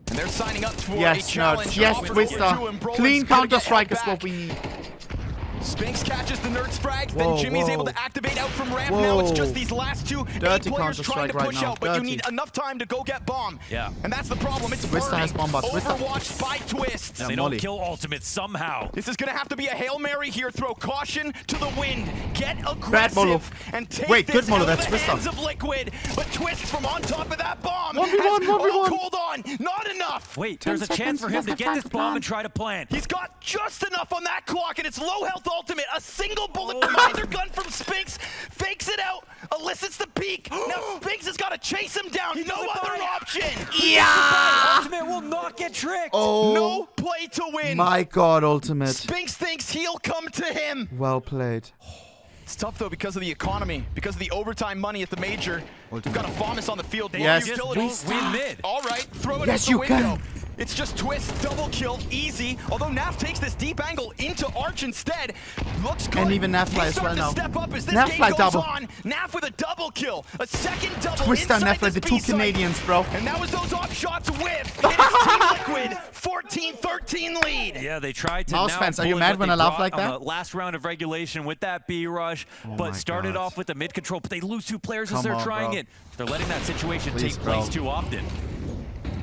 and they're signing up for a Yes, challenge. nerds. Yes, offered Twister. to him. Brolin's Clean gonna get Counter-Strike is back. what we need. Spinks catches the Nerds frag, Whoa, then Jimmy's whoa. able to activate out from ramp. Whoa. Now it's just these last two Dirty players trying Counter-Strike to right push now. out, but you Dirty. need enough time to go get bomb. Yeah. And that's the problem. It's Twister burning. has bomb bot. Twister. Overwatched by Twist. They Molly. don't kill Ultimate somehow. This is going to have to be a Hail Mary here. Throw caution to the wind. Get Bad aggressive Molo. and take Wait, this good Molo, out that's of the Twister. hands of Liquid. But Twist from on top of that bomb 1v1, has 1v1. hold on. Not enough. Wait, 10 there's a chance seconds. for He him has to got get time this to bomb plan. and try to plant. He's got just enough on that clock, and it's low health ultimate. A single bullet commander gun from Spinks, fakes it out, elicits the peek. Now Spinks has got to chase him down. No other option. Ultimate will not get tricked. Oh, No play to win. my god, ultimate. Spinks thinks he'll come to him. Well played. It's tough though because of the economy, because of the overtime money at the major. We've got a Famas on the field. Yes, Utility. please Win mid. All right, throw it Yes, out the you window. can. It's just Twist, double kill, easy. Although Naf takes this deep angle into Arch instead. Looks good. And even Nafly as well now. Step up as this Nafly game goes double. on. Naf with a double kill. A second double Twist and inside Nafly, the two Canadians, bro. And that was those off shots whiff. It is Team Liquid, 14-13 lead. Yeah, they tried to MOUZ now fans, are you bullet mad what when they I laugh brought like on that? the last round of regulation with that B rush, but my started God. off with the mid control, but they lose 2 players as Come they're on, trying bro. it. They're letting that situation Please, take bro. place too often.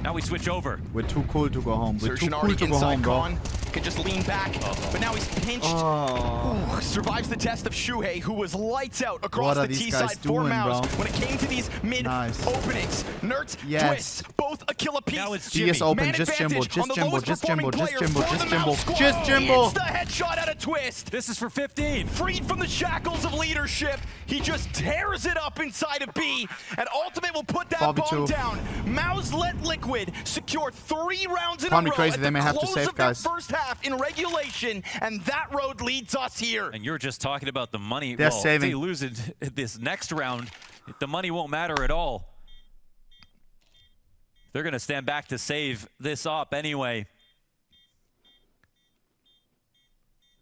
Now we switch over. We're too cool to go home. We're too Zertian cool to go home, bro. Con can just lean back, but now he's pinched. Oh. Ooh, survives the test of Shuhei, who was lights out across What are the these T guys side for doing, MOUZ bro? when it came to these mid Nice. openings. Nerds, Yes. Twist, both a kill apiece. Now it's He Jimmy. is open. Man Just Jimbo. advantage on Just the Jimbo. lowest Just Jimbo. performing Just player Jimbo. for Just the Jimbo. MOUZ squad. Just Jimbo. Insta headshot out of Twist. This is for 15. Freed from the shackles of leadership, he just tears it up inside of B, and Ultimate will put that 4v2. bomb down. MOUZ let Liquid secure 3 rounds in Can't a be row crazy, at they the may have to close save, of their guys. first half in regulation, and that road leads us here. And you're just talking about the money. They're well, saving. if they lose it this next round, the money won't matter at all. They're going to stand back to save this up anyway.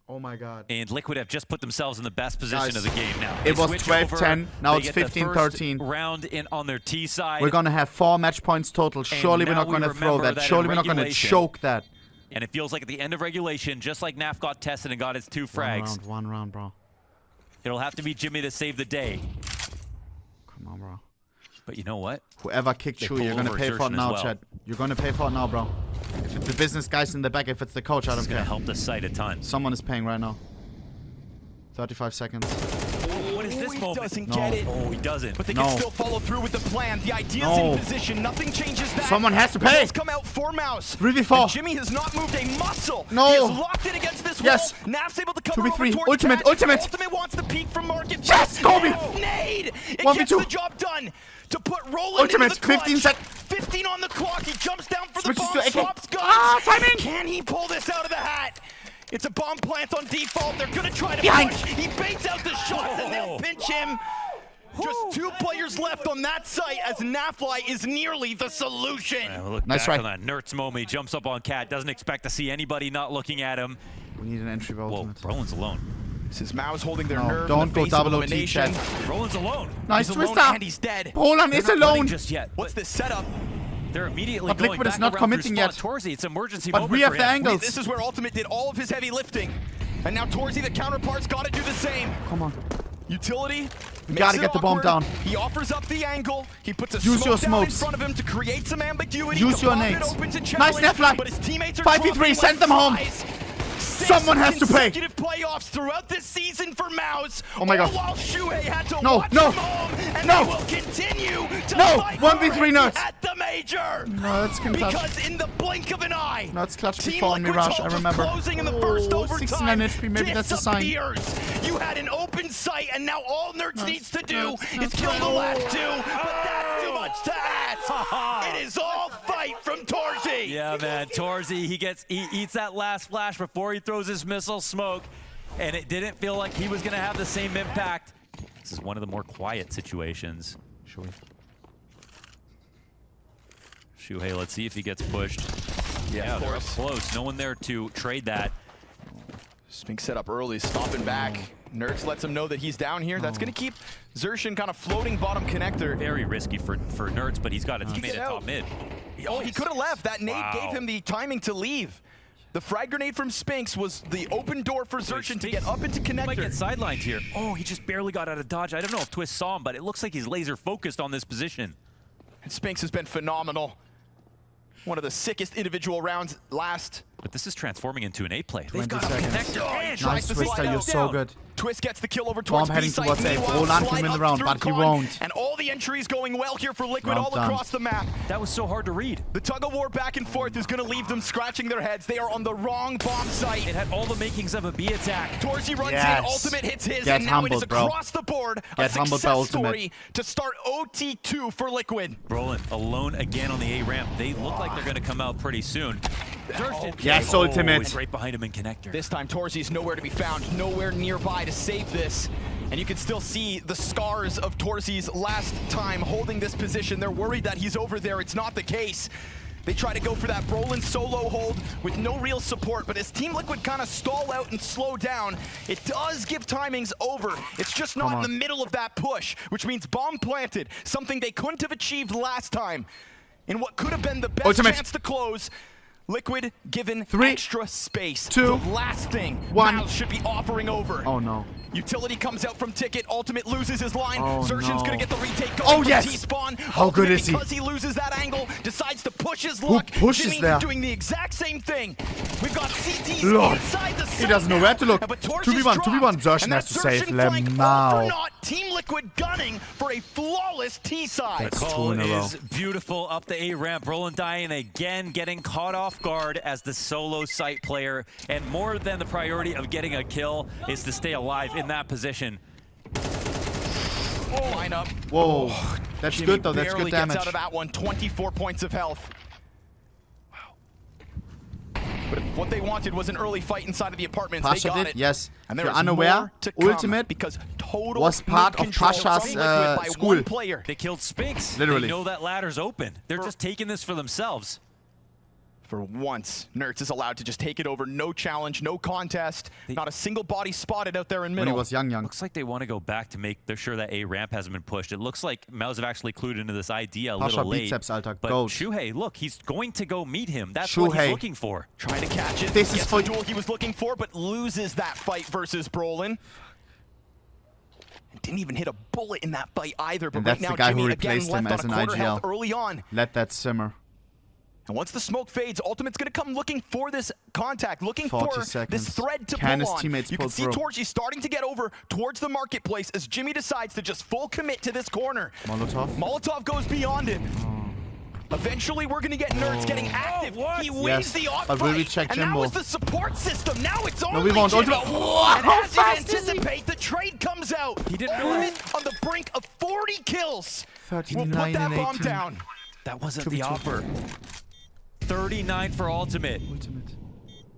Oh my God. And Liquid have just put themselves in the best position Guys, of the game now. it They was switch 12-10, over, now they it's get the 15-13. first round in on their T side. We're gonna have 4 match points total. Surely we're now not gonna we throw remember that. that Surely in we're not gonna regulation. choke that. And it feels like at the end of regulation, just like Naf got tested and got his 2 frags, One round, bro. it'll have to be Jimmy to save the day. Come on, bro. But you know what? Whoever kicked They Shu, pull you're gonna over pay for it Zertian now, as well. Chad. You're gonna pay for it now, bro. If it's the business guys in the back, if it's the coach, I This don't is going care. to help the site a ton. Someone is paying right now. 35 seconds. What is this He moment? doesn't No. get it. Oh, he doesn't. But they No. can still follow through with the plan. The idea's No. in position. Nothing changes that. Someone has to pay. Kills come out for MOUZ. 3v4. And Jimmy has not moved a muscle. No. He is locked in against this Yes. wall. Naf's able to cover 2v3. over towards Ultimate, Cat. ultimate. Ultimate wants the peak from Market. Yes, Kobe. Nade. It 1v2. gets the job done. To put Roland Ultimate, into the clutch. 15 seconds. 15 on the clock. He jumps down for Switches the bomb. to AK. Swaps guns. Ah, timing. Can he pull this out of the hat? It's a bomb plant on default. They're going to try to Behind. push. He baits out the shots and they'll pinch him. Just 2 players left on that site as Nafly is nearly the solution. Yeah, we'll look Nice back try. on that Nertz moment. He jumps up on Cat, doesn't expect to see anybody not looking at him. We need an entry Whoa, ultimate. Roland's alone. This is MOUZ holding their No, nerve. don't in the go face double of OT, elimination. Chad. Roland's alone. Nice He's alone twister. and he's dead. Roland They're is not running alone. just yet. What's this setup? They're immediately But going Liquid is back not around committing through yet. spawn. Torzy, it's emergency But moment we have for the him. angles. This is where Ultimate did all of his heavy lifting. And now Torzy, the counterpart's got to do the same. Come on. Utility. We gotta get the bomb down. He offers up the angle. He puts a Use smoke your down in smokes. front of him to create some ambiguity. Use to your pop it nades. open to Nice challenge, Nafly. But his teammates are 5v3, dropping send like them home. flies. 6 Someone has to pay. consecutive playoffs throughout this season for MOUZ. Oh my God. All while Shuhei had to No, watch no, from home, and no. they will continue to No, fight 1v3 for it nuts. at the major. No, that's gonna clutch. Because in the blink of an eye, No, it's clutch Team before on Liquid's Mirage, I hope of remember. closing in the first Oh, overtime 69 HP, maybe that's a sign. disappears. You had an open sight, and now all Nertz needs to do Nuts, is kill the last 2. But that's too much to ask. It is all fight from Torzy. Yeah, man. Torzy, he eats that last flash before he throws his missile smoke, and it didn't feel like he was going to have the same impact. This is one of the more quiet situations. Shuhei, let's see if he gets pushed. Yeah, of they're up course. close. No one there to trade that. Spinks set up early, stopping back. Nertz lets him know that he's down here. That's going to keep Zertian kind of floating bottom connector. Very risky for Nertz, but he's got a teammate Get at out. top mid. Oh, he could have left. That nade Wow. gave him the timing to leave. The frag grenade from Spinks was the open door for Zertian to get up into He might get connector. sidelined here. Oh, he just barely got out of dodge. I don't know if Twist saw him, but it looks like he's laser focused on this position. And Spinks has been phenomenal. One of the sickest individual rounds last. But this is transforming into an A play. They've 20 got a seconds. connector. Oh, and he tries tries to Twister, slide you're out. so good. Twist gets the kill over towards Bomb heading B-side. towards A. Meanwhile, Roland can slide win the up round, through but he Con, won't. And all the entries going well here for Liquid Round all done. across the map. That was so hard to read. The tug of war back and forth is going to leave them scratching their heads. They are on the wrong bomb site. It had all the makings of a B attack. Torzy runs Yes. in, Ultimate hits his, Get and now it is humbled, bro. across the board. Get a humbled by success Ultimate. story to start OT2 for Liquid. Roland alone again on the A ramp. They look like they're going to come out pretty soon. Yes, Oh, Ultimate. and right behind him in connector. This time Torzy's nowhere to be found, nowhere nearby to save this. And you can still see the scars of Torzy's last time holding this position. They're worried that he's over there. It's not the case. They try to go for that Brolin solo hold with no real support, but as Team Liquid kind of stall out and slow down, it does give timings over. It's just not in the middle of that push, which means bomb planted, something they couldn't have achieved last time. In what could have been the best chance to close, Liquid given extra space. 2, the last thing 1. MOUZ should be offering over. Oh no. Utility comes out from Ticket. Ultimate loses his line. Zertion's gonna get the retake going. Oh yes! T-spawn. How good is he? Because he loses that angle, decides to push his luck. Who pushes Jimmy there? doing the exact same thing. We've got CTs Lord. inside the site. He doesn't know where to look. 2v1, 2v1. Zertion has to save them now. Team Liquid gunning for a flawless T side. The call is beautiful up the A ramp. Brolin dying again, getting caught off guard as the solo site player. And more than the priority of getting a kill is to stay alive in that position. Line up. Whoa. That's Jimmy good though. That's good damage. Gets out of that one. 24 points of health. But if what they wanted was an early fight inside of the apartments, they got it. Yes. And If there you're is unaware, more to come Ultimate because total was part of control Pasha's from Liquid by school. one player. They killed Spinks. Literally. They know that ladder's open. They're just taking this for themselves. For once, Nertz is allowed to just take it over. No challenge, no contest. Not a single body spotted out there in middle. When he was young. Looks like they want to go back to make sure that A ramp hasn't been pushed. It looks like MOUZ have actually clued into this idea a little late. Biceps, Alter. But Goat. Shuhei, look, he's going to go meet him. That's what he's looking for. Trying to catch it. This is the duel he was looking for, but loses that fight versus Brolin. Didn't even hit a bullet in that fight either. But And that's right now, the guy Jimmy who again replaced him left as on an a quarter health IGL. early on. Let that simmer. And once the smoke fades, Ultimate's going to come looking for this contact, looking for this thread to pull on. You can see Torchy starting to get over towards the marketplace as Jimmy decides to just full commit to this corner. Molotov goes beyond it. Eventually, we're going to get Nertz getting active. He wins the off fight, and now it's the support system. Now it's only Jimmy. And as you anticipate, the trade comes out. He didn't Ultimate on the brink of 40 kills. 39 we'll put that and bomb 18. down. That wasn't the offer. 39 for Ultimate.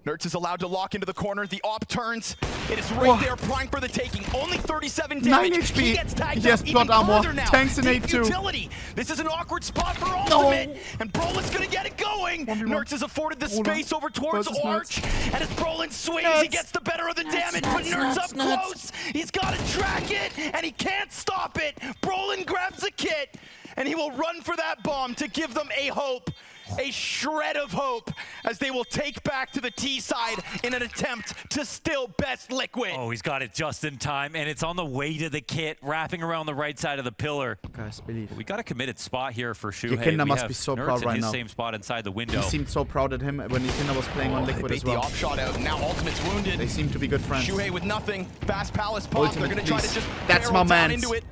Nertz is allowed to lock into the corner. The op turns. It is right there, prime for the taking. Only 37 damage. 9 HP. He gets tagged He has up even plot armor. further now. Tanks in Deep 8-2. utility. This is an awkward spot for Ultimate. And Brolin's going to get it going. Nertz is afforded the space over towards Arch. And as Brolin swings, he gets the better of the damage. But Nertz up close. He's got to track it, and he can't stop it. Brolin grabs the kit, and he will run for that bomb to give them a hope. A shred of hope as they will take back to the T side in an attempt to still best Liquid. Oh, he's got it just in time, and it's on the way to the kit, wrapping around the right side of the pillar. Guys, believe. We got a committed spot here for Shuhei. Kinder must be so proud right now. Same spot inside the window. He seemed so proud at him when Kinder was playing on Liquid as well. The off shot out. Now Ultimate's wounded. They seem to be good friends. Shuhei with nothing. Fast Palace pop. They're going to try to just That's my man. into it.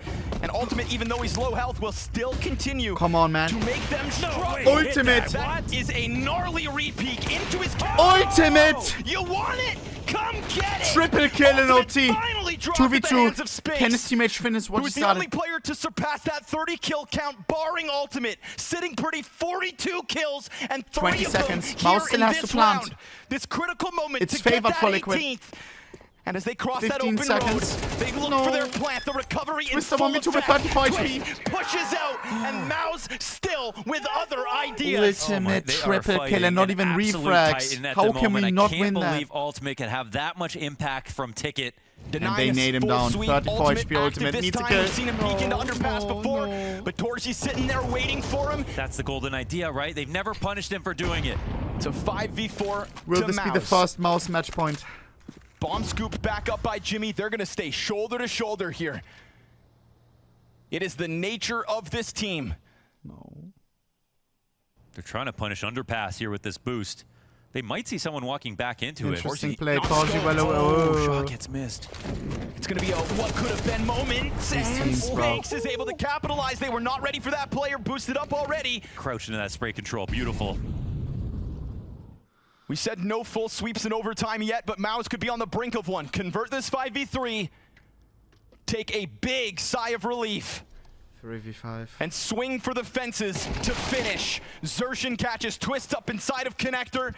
And Ultimate, even though he's low health, will still continue. Come on, man. To make them struggle. Ultimate. That is a gnarly re-peek into his Ultimate. You want it? Come get it. Triple kill in OT. 2v2. Can his teammate finish what he was the only player to surpass that 30 kill count, barring Ultimate, sitting pretty 42 kills and 20 seconds. Here MOUZ still has in to this plant. round. This critical moment It's to get favored that for Liquid. 18th. And as they cross that 15 open seconds. road, they look for their plant. The recovery in full want me to with effect. 35 HP. Twist pushes out, and MOUZ still with other ideas. Ultimate triple kill and not even refrags. How can we not win that? I can't believe Ultimate can have that much impact from Ticket. And they nade him down. 34 HP Ultimate needs a kill. We've seen him peek into underpass before, but Torchy's sitting there waiting for him. That's the golden idea, right? They've never punished him for doing it. It's a 5v4 Will to this MOUZ. be the first MOUZ match point? Bomb scoop back up by Jimmy. They're going to stay shoulder to shoulder here. It is the nature of this team. No. They're trying to punish underpass here with this boost. They might see someone walking back into it. Interesting play. Shot gets missed. It's going to be a what could have been moment. And Spanks is able to capitalize. They were not ready for that player. Boosted up already. Crouched into that spray control. Beautiful. We said no full sweeps in overtime yet, but MOUZ could be on the brink of one. Convert this 5v3. Take a big sigh of relief. 3v5. And swing for the fences to finish. Zertion catches twist up inside of connector.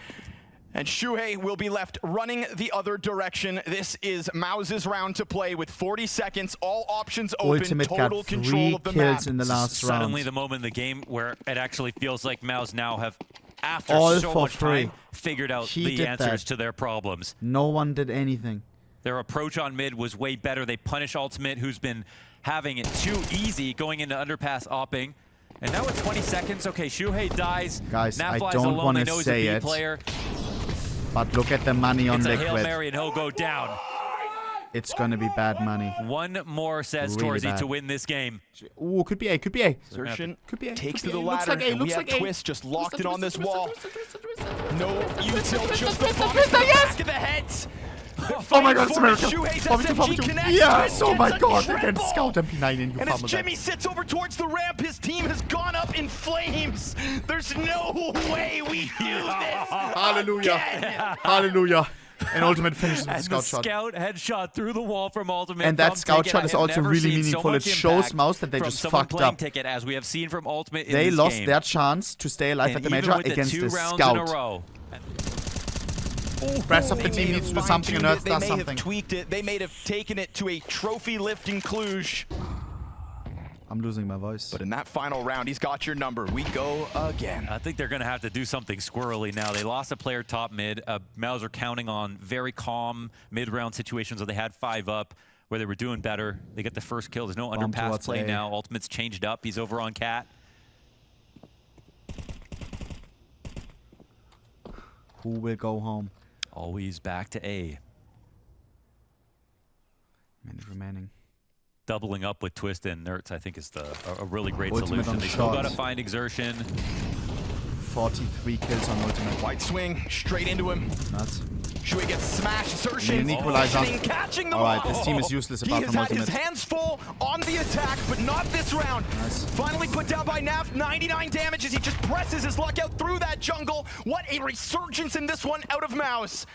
And Shuhei will be left running the other direction. This is MOUZ's round to play with 40 seconds, all options open, Ultimate total got control of the map. in the last round. Suddenly the moment in the game where it actually feels like MOUZ now have after all so for much free. time, figured out He the did answers that. to their problems. No one did anything. Their approach on mid was way better. They punish Ultimate, who's been having it too easy going into underpass opping. And now with 20 seconds, okay, Shuhei dies. Guys, I Nafly's don't alone. want They to know he's say a B it, player. but look at the money on It's a Hail Liquid. Mary and he'll go down. It's gonna be bad money. One more, says Really Torzy, bad. to win this game. Ooh, could be A, could be A. Xerxin Could be A. takes could to the be A. Looks ladder, like A, and we looks have like A. Twist just locked in on this wall. No Twister, util, just the Twister, bomb Twister, to the yes! back of the heads. Oh my god, it's a Fighting miracle. for it, Shuhei's Bomb to SMG bomb to. connects, Yes, Twist oh my gets a god, they can triple. scout MP9 in. You And as fumbled Jimmy that. sits over towards the ramp, his team has gone up in flames. There's no way we do this. Hallelujah. Again. Hallelujah. And Ultimate finishes with a And scout the shot. scout headshot through the wall from Ultimate. And that from scout Ticket. shot I is have also never really seen so meaningful. much It shows impact MOUZ that they from just someone fucked playing up. Ticket, as we have seen from Ultimate in They this lost game. their chance to stay alive And at the even major with against the the 2 rounds scout. in a row. Rest of the They team may needs to do have something, and fine-tuned Nerds it, does They may have something. tweaked it. They may have taken it to a trophy-lifting Cluj. I'm losing my voice. But in that final round, he's got your number. We go again. I think they're going to have to do something squirrely now. They lost a player top mid. MOUZ are counting on very calm mid-round situations where they had 5 up, where they were doing better. They get the first kill. There's no Bomb underpass towards play A. now. Ultimate's changed up. He's over on Cat. Who will go home? Always back to A. Minute remaining. Doubling up with Twist and Nerds, I think, is a really great Ultimate solution. on They still got to shots. find Exertion. 43 kills on Ultimate. White swing, straight into him. Nuts. Shui gets smashed. Need Xerxin an equalizer. catching the Alright, ball. this team is useless He apart has from had his Ultimate. hands full on the attack, but not this round. Nice. Finally put down by Naf, 99 damage as he just presses his luck out through that jungle. What a resurgence in this one out of MOUZ.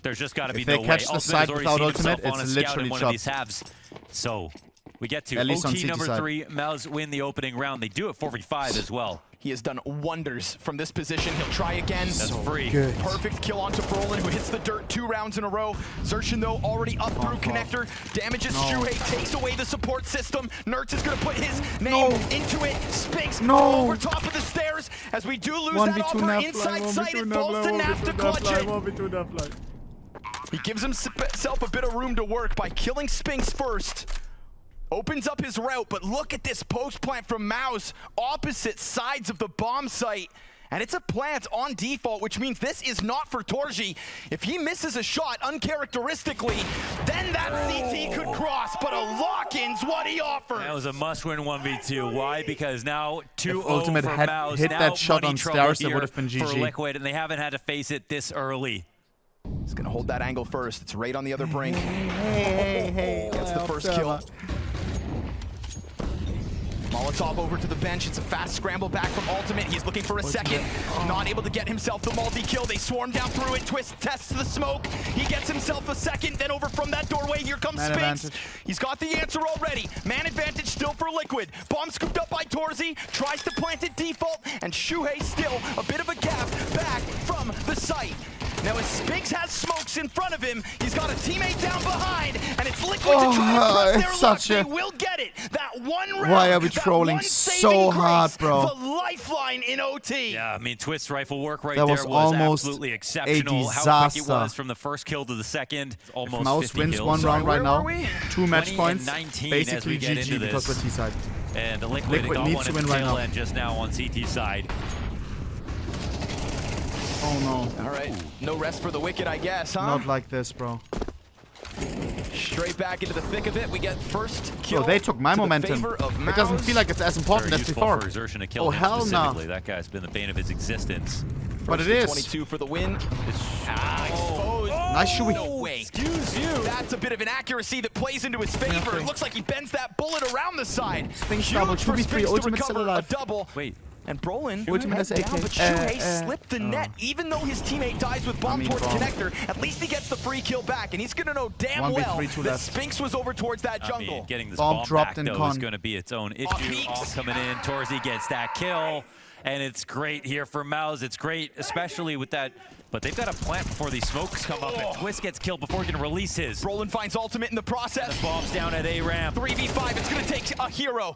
There's just got to be If they no way. catch the Ultimate side has already without seen Ultimate, himself on it's a scout literally in one of these halves. So we get to At least on OT CT number side. 3. MOUZ win the opening round. They do it 4v5 as well. He has done wonders from this position. He'll try again. That's free. Good. Perfect kill onto Brolin, who hits the dirt 2 rounds in a row. Xerxin, though, already up through connector. Damages Shuhei, takes away the support system. Nerds is going to put his name into it. Spinks over top of the stairs as we do lose that offer inside sight. It falls to Naf to clutch it. He gives himself a bit of room to work by killing Spinks first. Opens up his route, but look at this post plant from MOUZ. Opposite sides of the bomb site. And it's a plant on default, which means this is not for Torzy. If he misses a shot uncharacteristically, then that CT could cross, but a lock-in's what he offers. That was a must-win 1v2. Why? Because now 2-0 If Ultimate for had MOUZ. hit Now that shot money on trouble stairs, it here would have been for GG. Liquid, and they haven't had to face it this early. He's gonna hold that angle first. It's right on the other brink. Hey. Gets the first kill. Molotov over to the bench. It's a fast scramble back from Ultimate. He's looking for a second. Not able to get himself the multi-kill. They swarm down through it. Twist tests the smoke. He gets himself a second. Then over from that doorway, here comes Man Spinks. advantage. He's got the answer already. Man advantage still for Liquid. Bomb scooped up by Torzy. Tries to plant it default. And Shuhei still a bit of a gap back from the site. Now as Spinks has smokes in front of him, he's got a teammate down behind, and it's Liquid to try and press their it's luck. such They a- will get it. That one round. Why are we that trolling one so saving hard, grace, bro? The lifeline in OT. Yeah, I mean, Twist's rifle work right That there was was almost absolutely a exceptional. How quick it disaster. was from the first kill to the second. Almost MOUZ 50 wins kills. one round Where right now. were we? 2 match 20 points. and 19 as Basically we get GG into because this. we're T-side. And the Liquid, Liquid got needs one to at win the right tail now. end just now on CT side. Oh no. All right, no rest for the wicked, I guess, huh? Not like this, bro. Straight back into the thick of it. We get first kill. So they took my to the momentum. favor of It doesn't MOUZ. feel like it's as important Very as useful before. for Exertion to kill Oh, him hell no. specifically. That guy's been the bane of his existence. But it First to is. 22 for the win. Exposed. Nice Shui. No way. Excuse you. That's a bit of inaccuracy that plays into his favor. Okay. It looks like he bends that bullet around the side. Spinks Huge double, for 2v3, Spinks to Ultimate still recover a alive. double. Wait. And Brolin Ultimate heads has down, AK. but Shuhei slipped the net. oh. Even though his teammate dies with bomb towards bomb. connector, at least he gets the free kill back, and he's gonna know damn 1v3, well 2 that left. Spinks was over towards that I jungle. mean, getting this Bomb bomb dropped back, in though, con. is going to be its own issue. peaks. All coming in. Torzy gets that kill. And it's great here for MOUZ. It's great, especially with that. But they've got to plant before these smokes come up. And Twist gets killed before he can release his. Brolin finds ultimate in the process. Bombs down at A ramp. 3v5, it's gonna take a hero.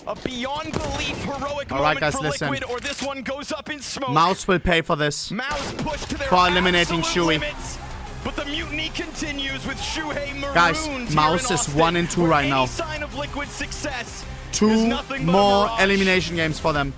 A beyond belief heroic All right, moment guys, for listen. Liquid, or this one goes up in smoke. MOUZ will pay for this. MOUZ pushed to their For eliminating absolute Shui. limits, but the mutiny continues with Shuhei marooned Guys, here in MOUZ is Austin, 1 and 2 where right any now. sign of Liquid success is 2 nothing but a more mirage. elimination games for them.